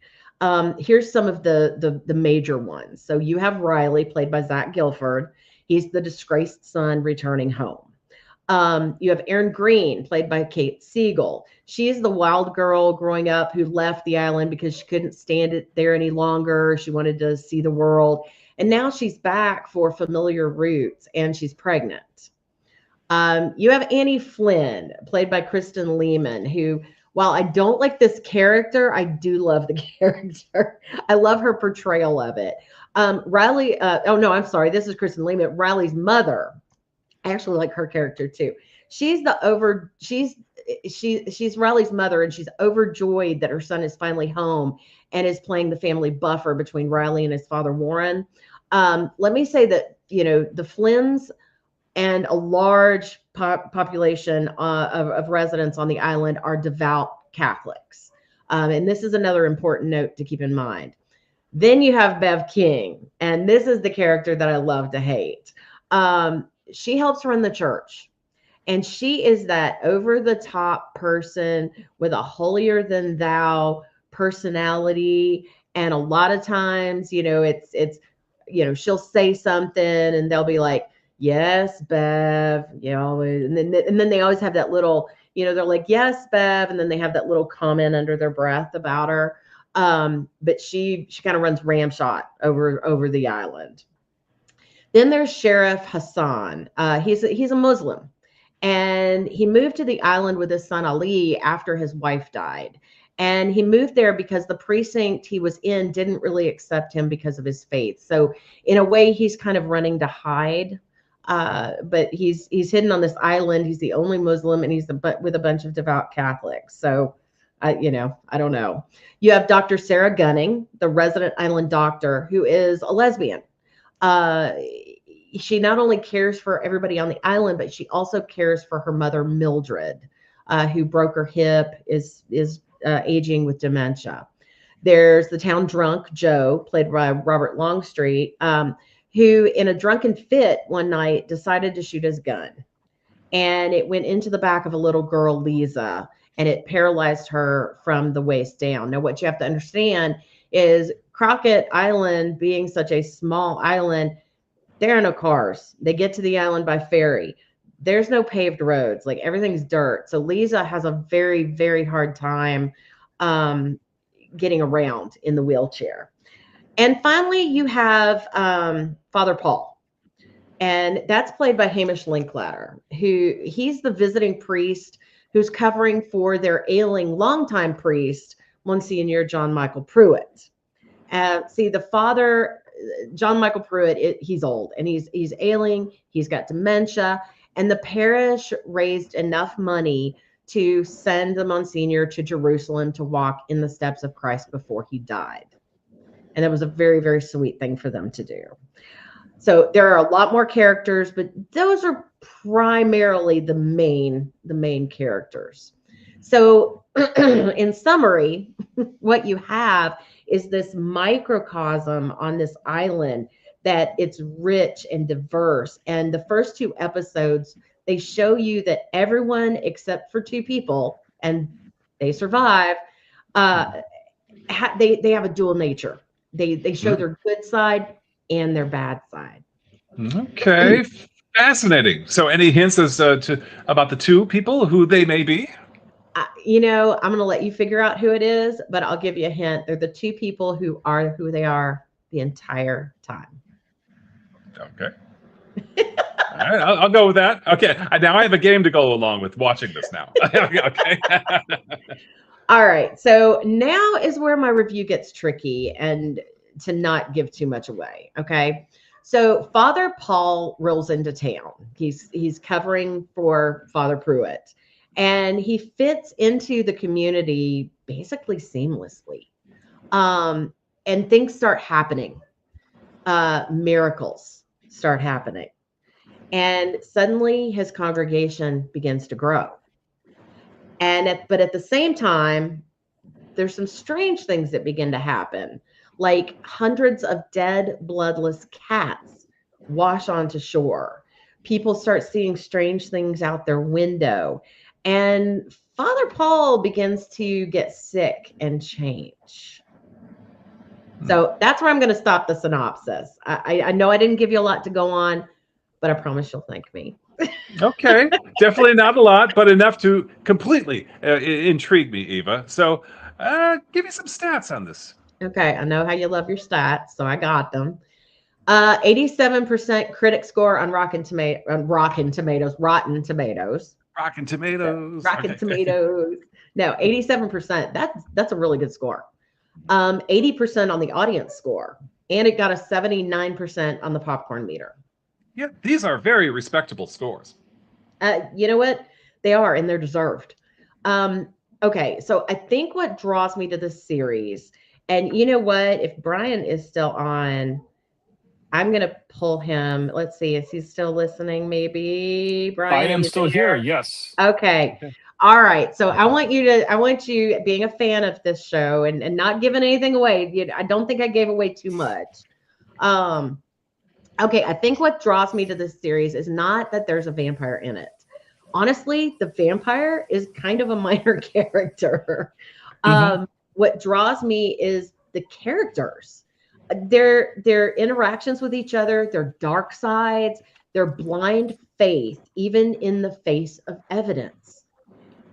Here's some of the major ones. So you have Riley, played by Zach Gilford. He's the disgraced son returning home. You have Erin Green, played by Kate Siegel. She's the wild girl growing up who left the island because she couldn't stand it there any longer. She wanted to see the world. And now she's back for familiar roots and she's pregnant. You have Annie Flynn, played by Kristen Lehman, who, while I don't like this character, I do love the character. I love her portrayal of it. Riley, I'm sorry. This is Kristen Lehman, Riley's mother. I actually like her character too. She's Riley's mother, and she's overjoyed that her son is finally home and is playing the family buffer between Riley and his father, Warren. Let me say that, the Flynns and a large population of residents on the island are devout Catholics. And this is another important note to keep in mind. Then you have Bev King, and this is the character that I love to hate. She helps run the church, and she is that over-the-top person with a holier-than-thou personality. And a lot of times, it's she'll say something and they'll be like, yes, Bev, and then they always have that little, they're like, yes, Bev, and then they have that little comment under their breath about her. But she kind of runs ramshot over the island. Then there's Sheriff Hassan. He's a Muslim, and he moved to the island with his son Ali after his wife died. And he moved there because the precinct he was in didn't really accept him because of his faith. So in a way, he's kind of running to hide. But he's hidden on this island. He's the only Muslim, and with a bunch of devout Catholics. So I don't know. You have Dr. Sarah Gunning, the resident island doctor, who is a lesbian. She not only cares for everybody on the island, but she also cares for her mother, Mildred, who broke her hip, is aging with dementia. There's the town drunk, Joe, played by Robert Longstreet, who in a drunken fit one night decided to shoot his gun. And it went into the back of a little girl, Lisa, and it paralyzed her from the waist down. Now, what you have to understand is Crockett Island, being such a small island, there are no cars. They get to the island by ferry. There's no paved roads. Like, everything's dirt. So Lisa has a very, very hard time getting around in the wheelchair. And finally, you have Father Paul. And that's played by Hamish Linklater, he's the visiting priest who's covering for their ailing longtime priest, Monsignor John Michael Pruitt. See, the father John Michael Pruitt, he's old and he's ailing. He's got dementia, and the parish raised enough money to send the Monsignor to Jerusalem to walk in the steps of Christ before he died. And it was a very, very sweet thing for them to do. So there are a lot more characters, but those are primarily the main characters. So in summary, what you have is this microcosm on this island that it's rich and diverse. And the first 2 episodes, they show you that everyone except for 2 people, and they survive, they have a dual nature. They show their good side and their bad side. Okay, fascinating. So any hints as to about the 2 people, who they may be? I'm going to let you figure out who it is, but I'll give you a hint. They're the 2 people who are who they are the entire time. Okay. All right, I'll go with that. Okay, now I have a game to go along with watching this now. Okay. All right, so now is where my review gets tricky and to not give too much away. Okay, so Father Paul rolls into town. He's covering for Father Pruitt, and he fits into the community basically seamlessly. And things start happening. Miracles start happening. And suddenly his congregation begins to grow. But at the same time, there's some strange things that begin to happen, like hundreds of dead, bloodless cats wash onto shore. People start seeing strange things out their window. And Father Paul begins to get sick and change. So that's where I'm going to stop the synopsis. I know I didn't give you a lot to go on, but I promise you'll thank me. Okay, definitely not a lot, but enough to completely intrigue me, Eva. So give me some stats on this. Okay, I know how you love your stats, so I got them. 87% critic score on Rotten Tomatoes. Rotten Tomatoes. Rotten Okay. Tomatoes. No, 87%. That's a really good score. 80% on the audience score, and it got a 79% on the popcorn meter. Yeah, these are very respectable scores. You know what? They are, and they're deserved. Okay, so I think what draws me to this series, and you know what? If Brian is still on, I'm going to pull him. Let's see. Is he still listening? Maybe Brian. I am still here. Yes. Okay. All right. So I want you being a fan of this show and not giving anything away. I don't think I gave away too much. Okay. I think what draws me to this series is not that there's a vampire in it. Honestly, the vampire is kind of a minor character. What draws me is the characters. Their interactions with each other, their dark sides, their blind faith, even in the face of evidence.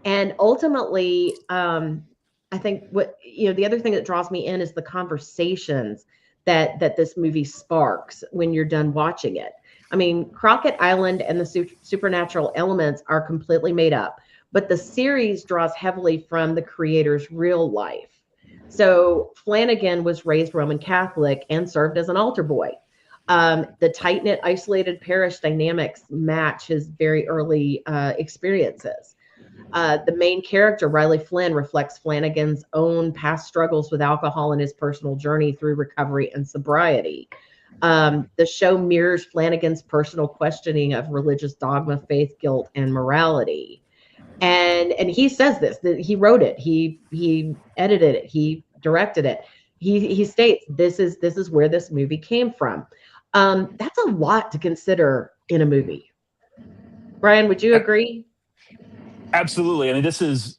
And ultimately, I think the other thing that draws me in is the conversations that this movie sparks when you're done watching it. I mean, Crockett Island and the supernatural elements are completely made up, but the series draws heavily from the creator's real life. So Flanagan was raised Roman Catholic and served as an altar boy. The tight-knit, isolated parish dynamics match his very early experiences. The main character, Riley Flynn, reflects Flanagan's own past struggles with alcohol and his personal journey through recovery and sobriety. The show mirrors Flanagan's personal questioning of religious dogma, faith, guilt, and morality. And he says this, that he wrote it, he edited it, he directed it. He states this is where this movie came from. That's a lot to consider in a movie. Brian, would you agree? Absolutely. I mean, this is,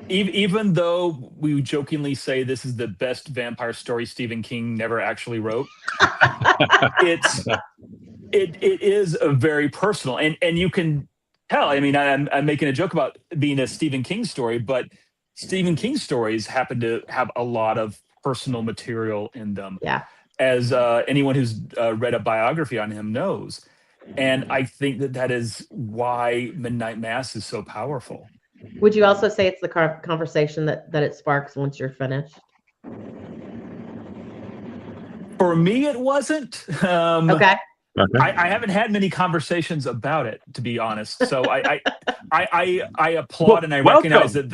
even though we jokingly say this is the best vampire story Stephen King never actually wrote, it is a very personal, and you can tell. I mean, I'm making a joke about being a Stephen King story, but Stephen King stories happen to have a lot of personal material in them. Yeah. As anyone who's read a biography on him knows. And I think that is why Midnight Mass is so powerful. Would you also say it's the conversation that it sparks once you're finished? For me, it wasn't. Okay. Okay. I haven't had many conversations about it, to be honest. So I applaud and I recognize welcome.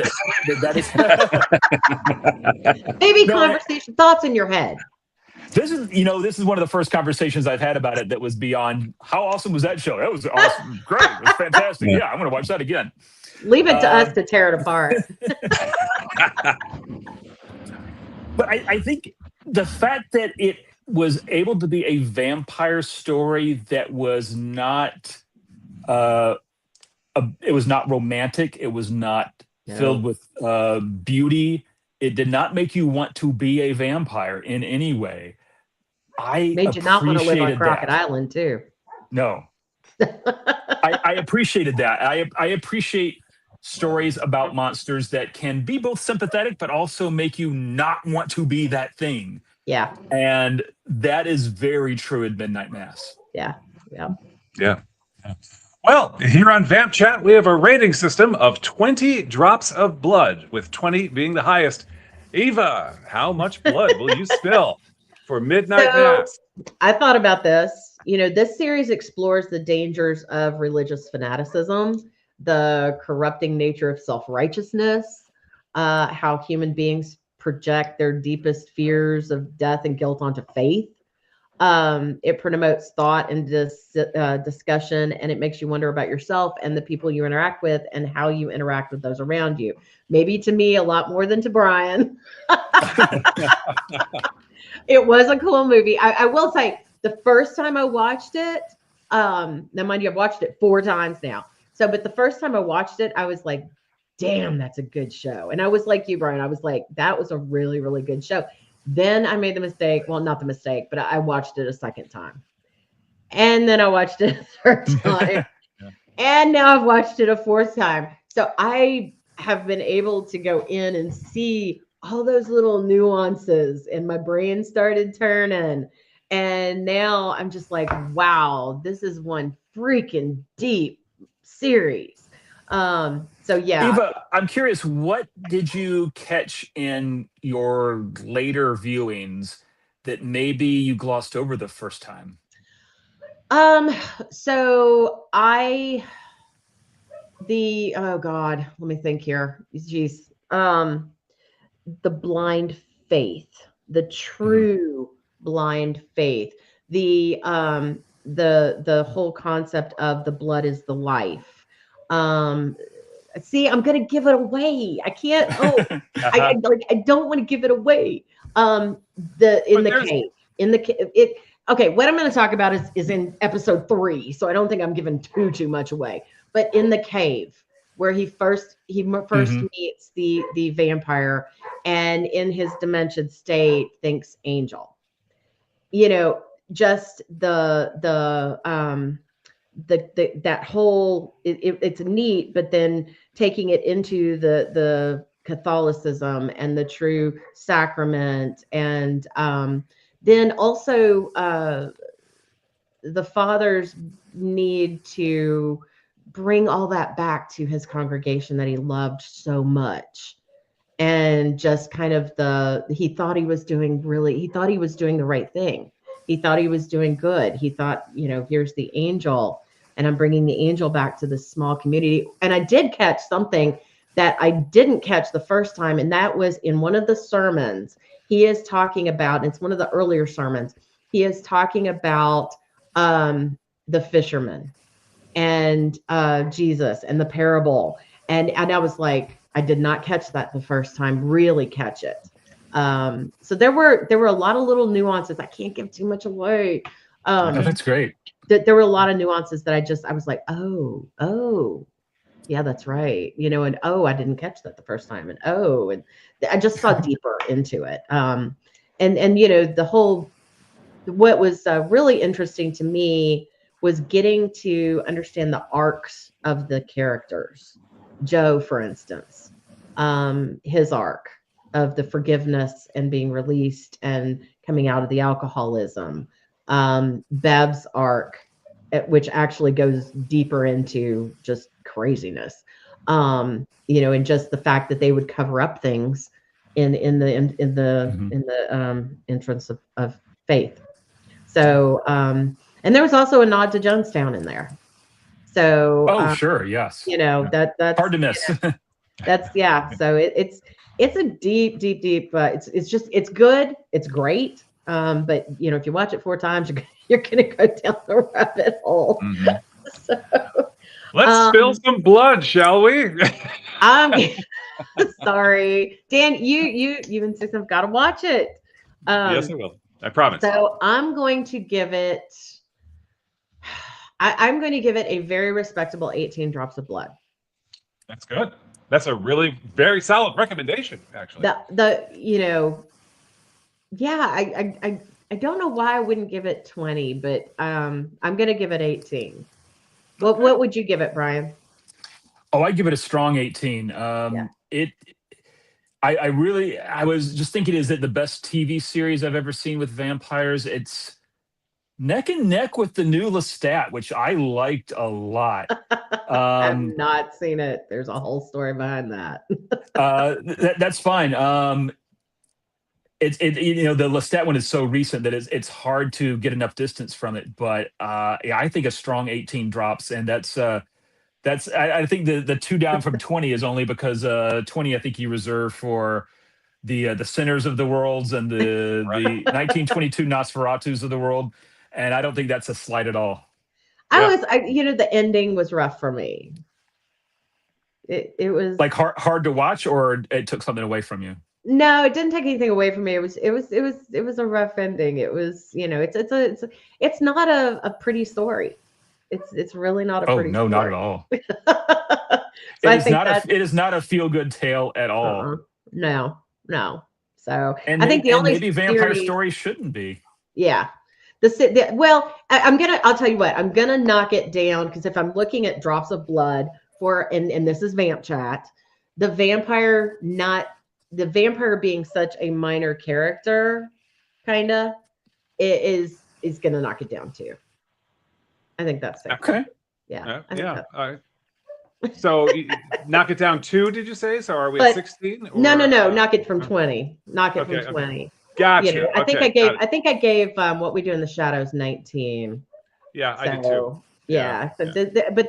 that is. Maybe No, conversation thoughts in your head. this is one of the first conversations I've had about it that was beyond how awesome was that show? That was awesome, great, it was fantastic. Yeah. Yeah, I'm going to watch that again. Leave it to us to tear it apart. But I think the fact that it was able to be a vampire story that was not, it was not romantic. It was not filled with beauty. It did not make you want to be a vampire in any way. I Made you not want to live on appreciated Crockett that. Island too. No, I appreciated that. I appreciate stories about monsters that can be both sympathetic but also make you not want to be that thing. Yeah. And that is very true in Midnight Mass. Yeah. Yeah. Yeah. Well, here on Vamp Chat, we have a rating system of 20 drops of blood, with 20 being the highest. Eva, how much blood will you spill for Midnight Mass? I thought about this. You know, this series explores the dangers of religious fanaticism, the corrupting nature of self-righteousness, how human beings project their deepest fears of death and guilt onto faith. It promotes thought and discussion, and it makes you wonder about yourself and the people you interact with and how you interact with those around you. Maybe to me, a lot more than to Brian. It was a cool movie. I will say, the first time I watched it, now mind you, I've watched it 4 times now. So, but the first time I watched it, I was like, damn, that's a good show. And I was like you, Brian, I was like, that was a really, really good show. Then I made the mistake. Well, not the mistake, but I watched it a second time. And then I watched it a third time. Yeah. And now I've watched it a 4th time. So I have been able to go in and see all those little nuances, and my brain started turning. And now I'm just like, wow, this is one freaking deep series. So yeah. Eva, I'm curious, what did you catch in your later viewings that maybe you glossed over the first time? So oh God, let me think here. Jeez. The blind faith, the true blind faith, the whole concept of the blood is the life. See, I'm gonna give it away. I can't. I don't want to give it away. In the cave. Okay, what I'm going to talk about is in episode 3, so I don't think I'm giving too much away. But in the cave, where he first meets the vampire, and in his demented state thinks Angel. You know, just that whole it's neat, but then taking it into the Catholicism and the true sacrament, and then also the father's need to bring all that back to his congregation that he loved so much. And just kind of he thought he was doing the right thing. He thought he was doing good. He thought, here's the angel, and I'm bringing the angel back to this small community. And I did catch something that I didn't catch the first time. And that was in one of the sermons. He is talking about, and it's one of the earlier sermons, he is talking about the fisherman and Jesus and the parable. And I was like, I did not catch that the first time, really catch it. So there were a lot of little nuances. I can't give too much away. That's great. There were a lot of nuances that I was like, oh, yeah, that's right. And I didn't catch that the first time. And and I just saw deeper into it. And what was really interesting to me was getting to understand the arcs of the characters. Joe, for instance, his arc of the forgiveness and being released and coming out of the alcoholism. Bev's arc, which actually goes deeper into just craziness. And just the fact that they would cover up things in the entrance of Faith. So, and there was also a nod to Jonestown in there. So, Oh, sure, yes. that's Hard to miss. that's yeah. So it's a deep, deep, deep. It's good. It's great. But if you watch it 4 times, you're gonna go down the rabbit hole. Mhm. So, Let's spill some blood, shall we? I'm sorry, Dan. You insist I've got to watch it. Yes, I will. I promise. So I'm going to give it. I'm going to give it a very respectable 18 drops of blood. That's good. That's a really very solid recommendation, actually. I don't know why I wouldn't give it 20, but I'm going to give it 18. What would you give it, Brian? Oh, I give it a strong 18. I was just thinking, is it the best TV series I've ever seen with vampires? It's neck and neck with the new Lestat, which I liked a lot. I've not seen it. There's a whole story behind that. That's fine. The Lestat one is so recent that it's hard to get enough distance from it. But I think a strong 18 drops, and that's I think the 2 down from 20 is only because 20 I think you reserve for the Sinners of the Worlds and the 1922 Nosferatus of the world, and I don't think that's a slight at all. The ending was rough for me. It was like hard to watch, or it took something away from you. No, it didn't take anything away from me. It was a rough ending. It was, it's not a pretty story. It's really not a pretty story. No, not at all. So it is not a feel good tale at all. No. So and I think the only maybe vampire story shouldn't be. Yeah. I'll tell you what, I'm gonna knock it down, because if I'm looking at drops of blood and this is Vamp Chat, the vampire being such a minor character, kinda, is gonna knock it down too. I think that's fair. Okay. Yeah. All right. So knock it down 2, did you say? So are we at 16? No. Knock it from 20. Knock it from 20. Okay. Gotcha. I think I gave What We Do in the Shadows 19. Yeah, I did too. Yeah. But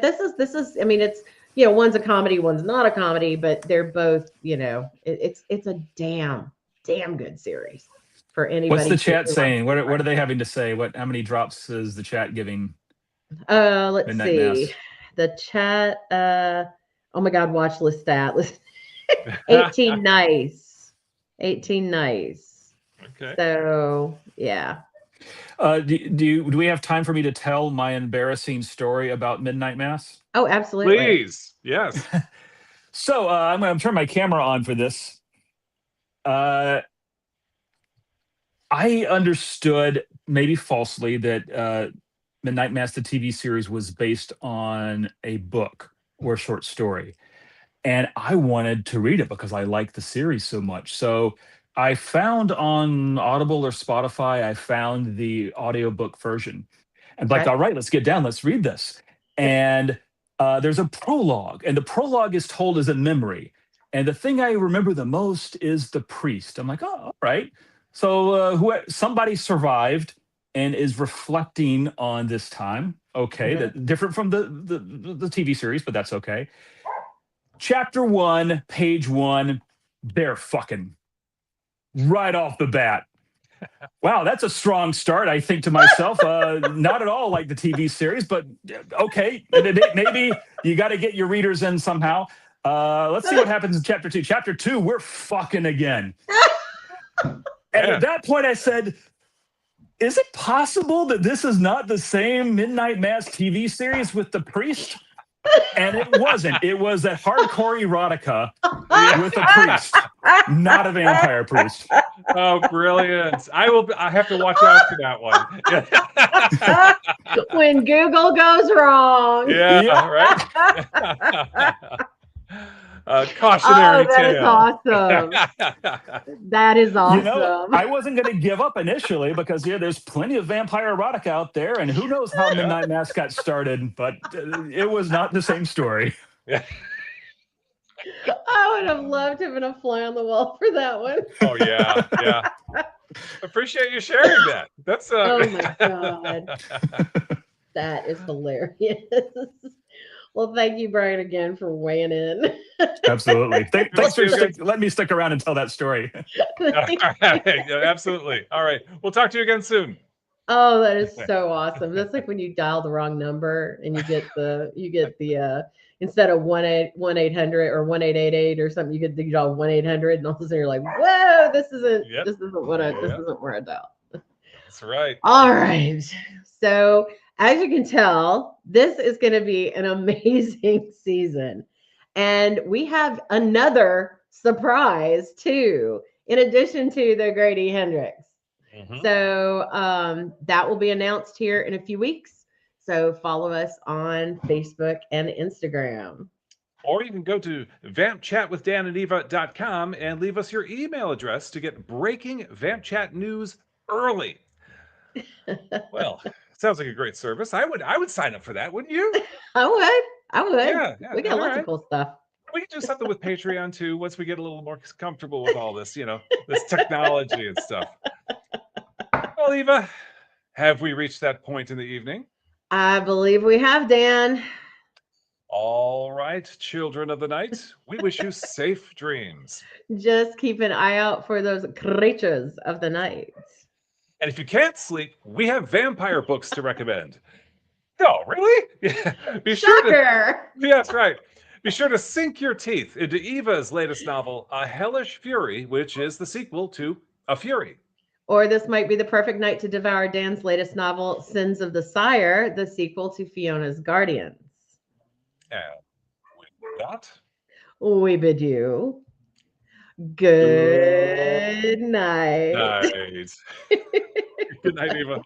this is. I mean, it's one's a comedy, one's not a comedy, but they're both. It's a damn good series for anybody. What's the chat saying? What are they having to say? How many drops is the chat giving? Let's Midnight see. Mass? The chat. Oh my God! Watch Lestat. 18 nice. 18 nice. Okay. So yeah. Do we have time for me to tell my embarrassing story about Midnight Mass? Oh, absolutely. Please. Yes. So I'm going to turn my camera on for this. I understood, maybe falsely, that Midnight Mass, the TV series, was based on a book or a short story. And I wanted to read it because I liked the series so much. So I found on Audible or Spotify, I found the audiobook version. And all right, let's get down. Let's read this. And there's a prologue. And the prologue is told as a memory. And the thing I remember the most is the priest. I'm like, oh, all right. So somebody survived and is reflecting on this time. Okay, that different from the TV series, but that's okay. Chapter 1, page 1, they're fucking right off the bat. Wow, that's a strong start, I think to myself. Not at all like the TV series, but okay, maybe you got to get your readers in somehow. Let's see what happens in chapter 2. Chapter 2, we're fucking again. And at that point, I said, is it possible that this is not the same Midnight Mass TV series with the priest? And it wasn't. It was a hardcore erotica with a priest, not a vampire priest. Oh, brilliant. I have to watch out for that one. When Google goes wrong. Yeah. Right. Cautionary tale. That is awesome. I wasn't going to give up initially because there's plenty of vampire erotica out there, and who knows how Midnight Mass got started, but it was not the same story. Yeah. I would have loved to have been a fly on the wall for that one. Oh yeah. Appreciate you sharing that. That's Oh my God. That is hilarious. Well, thank you, Brian, again for weighing in. Absolutely. Thanks We'll see for you again. letting me stick around and tell that story. Yeah, absolutely. All right. We'll talk to you again soon. Oh, that is so awesome. That's like when you dial the wrong number and you get the instead of 1-800 or 1888 or something, you dial 1-800 and all of a sudden you're like, whoa, this isn't Yep. this isn't where I dial. That's right. All right. So, as you can tell, this is going to be an amazing season. And we have another surprise too, in addition to the Grady Hendrix. Mhm. So, that will be announced here in a few weeks. So, follow us on Facebook and Instagram. Or you can go to vampchatwithdanandeva.com and leave us your email address to get breaking Vamp Chat news early. Well, sounds like a great service. I would sign up for that, wouldn't you? I would. Yeah, We got all lots right. of cool stuff. We can do something with Patreon too once we get a little more comfortable with all this, this technology and stuff. Well, Eva, have we reached that point in the evening? I believe we have, Dan. All right, children of the night, we wish you safe dreams. Just keep an eye out for those creatures of the night. And if you can't sleep, we have vampire books to recommend. No, really? Yeah. Shocker! Yes, right. Be sure to sink your teeth into Eva's latest novel, A Hellish Fury, which is the sequel to A Fury. Or this might be the perfect night to devour Dan's latest novel, Sins of the Sire, the sequel to Fiona's Guardians. And with that, We bid you good night. night. Good night, Eva.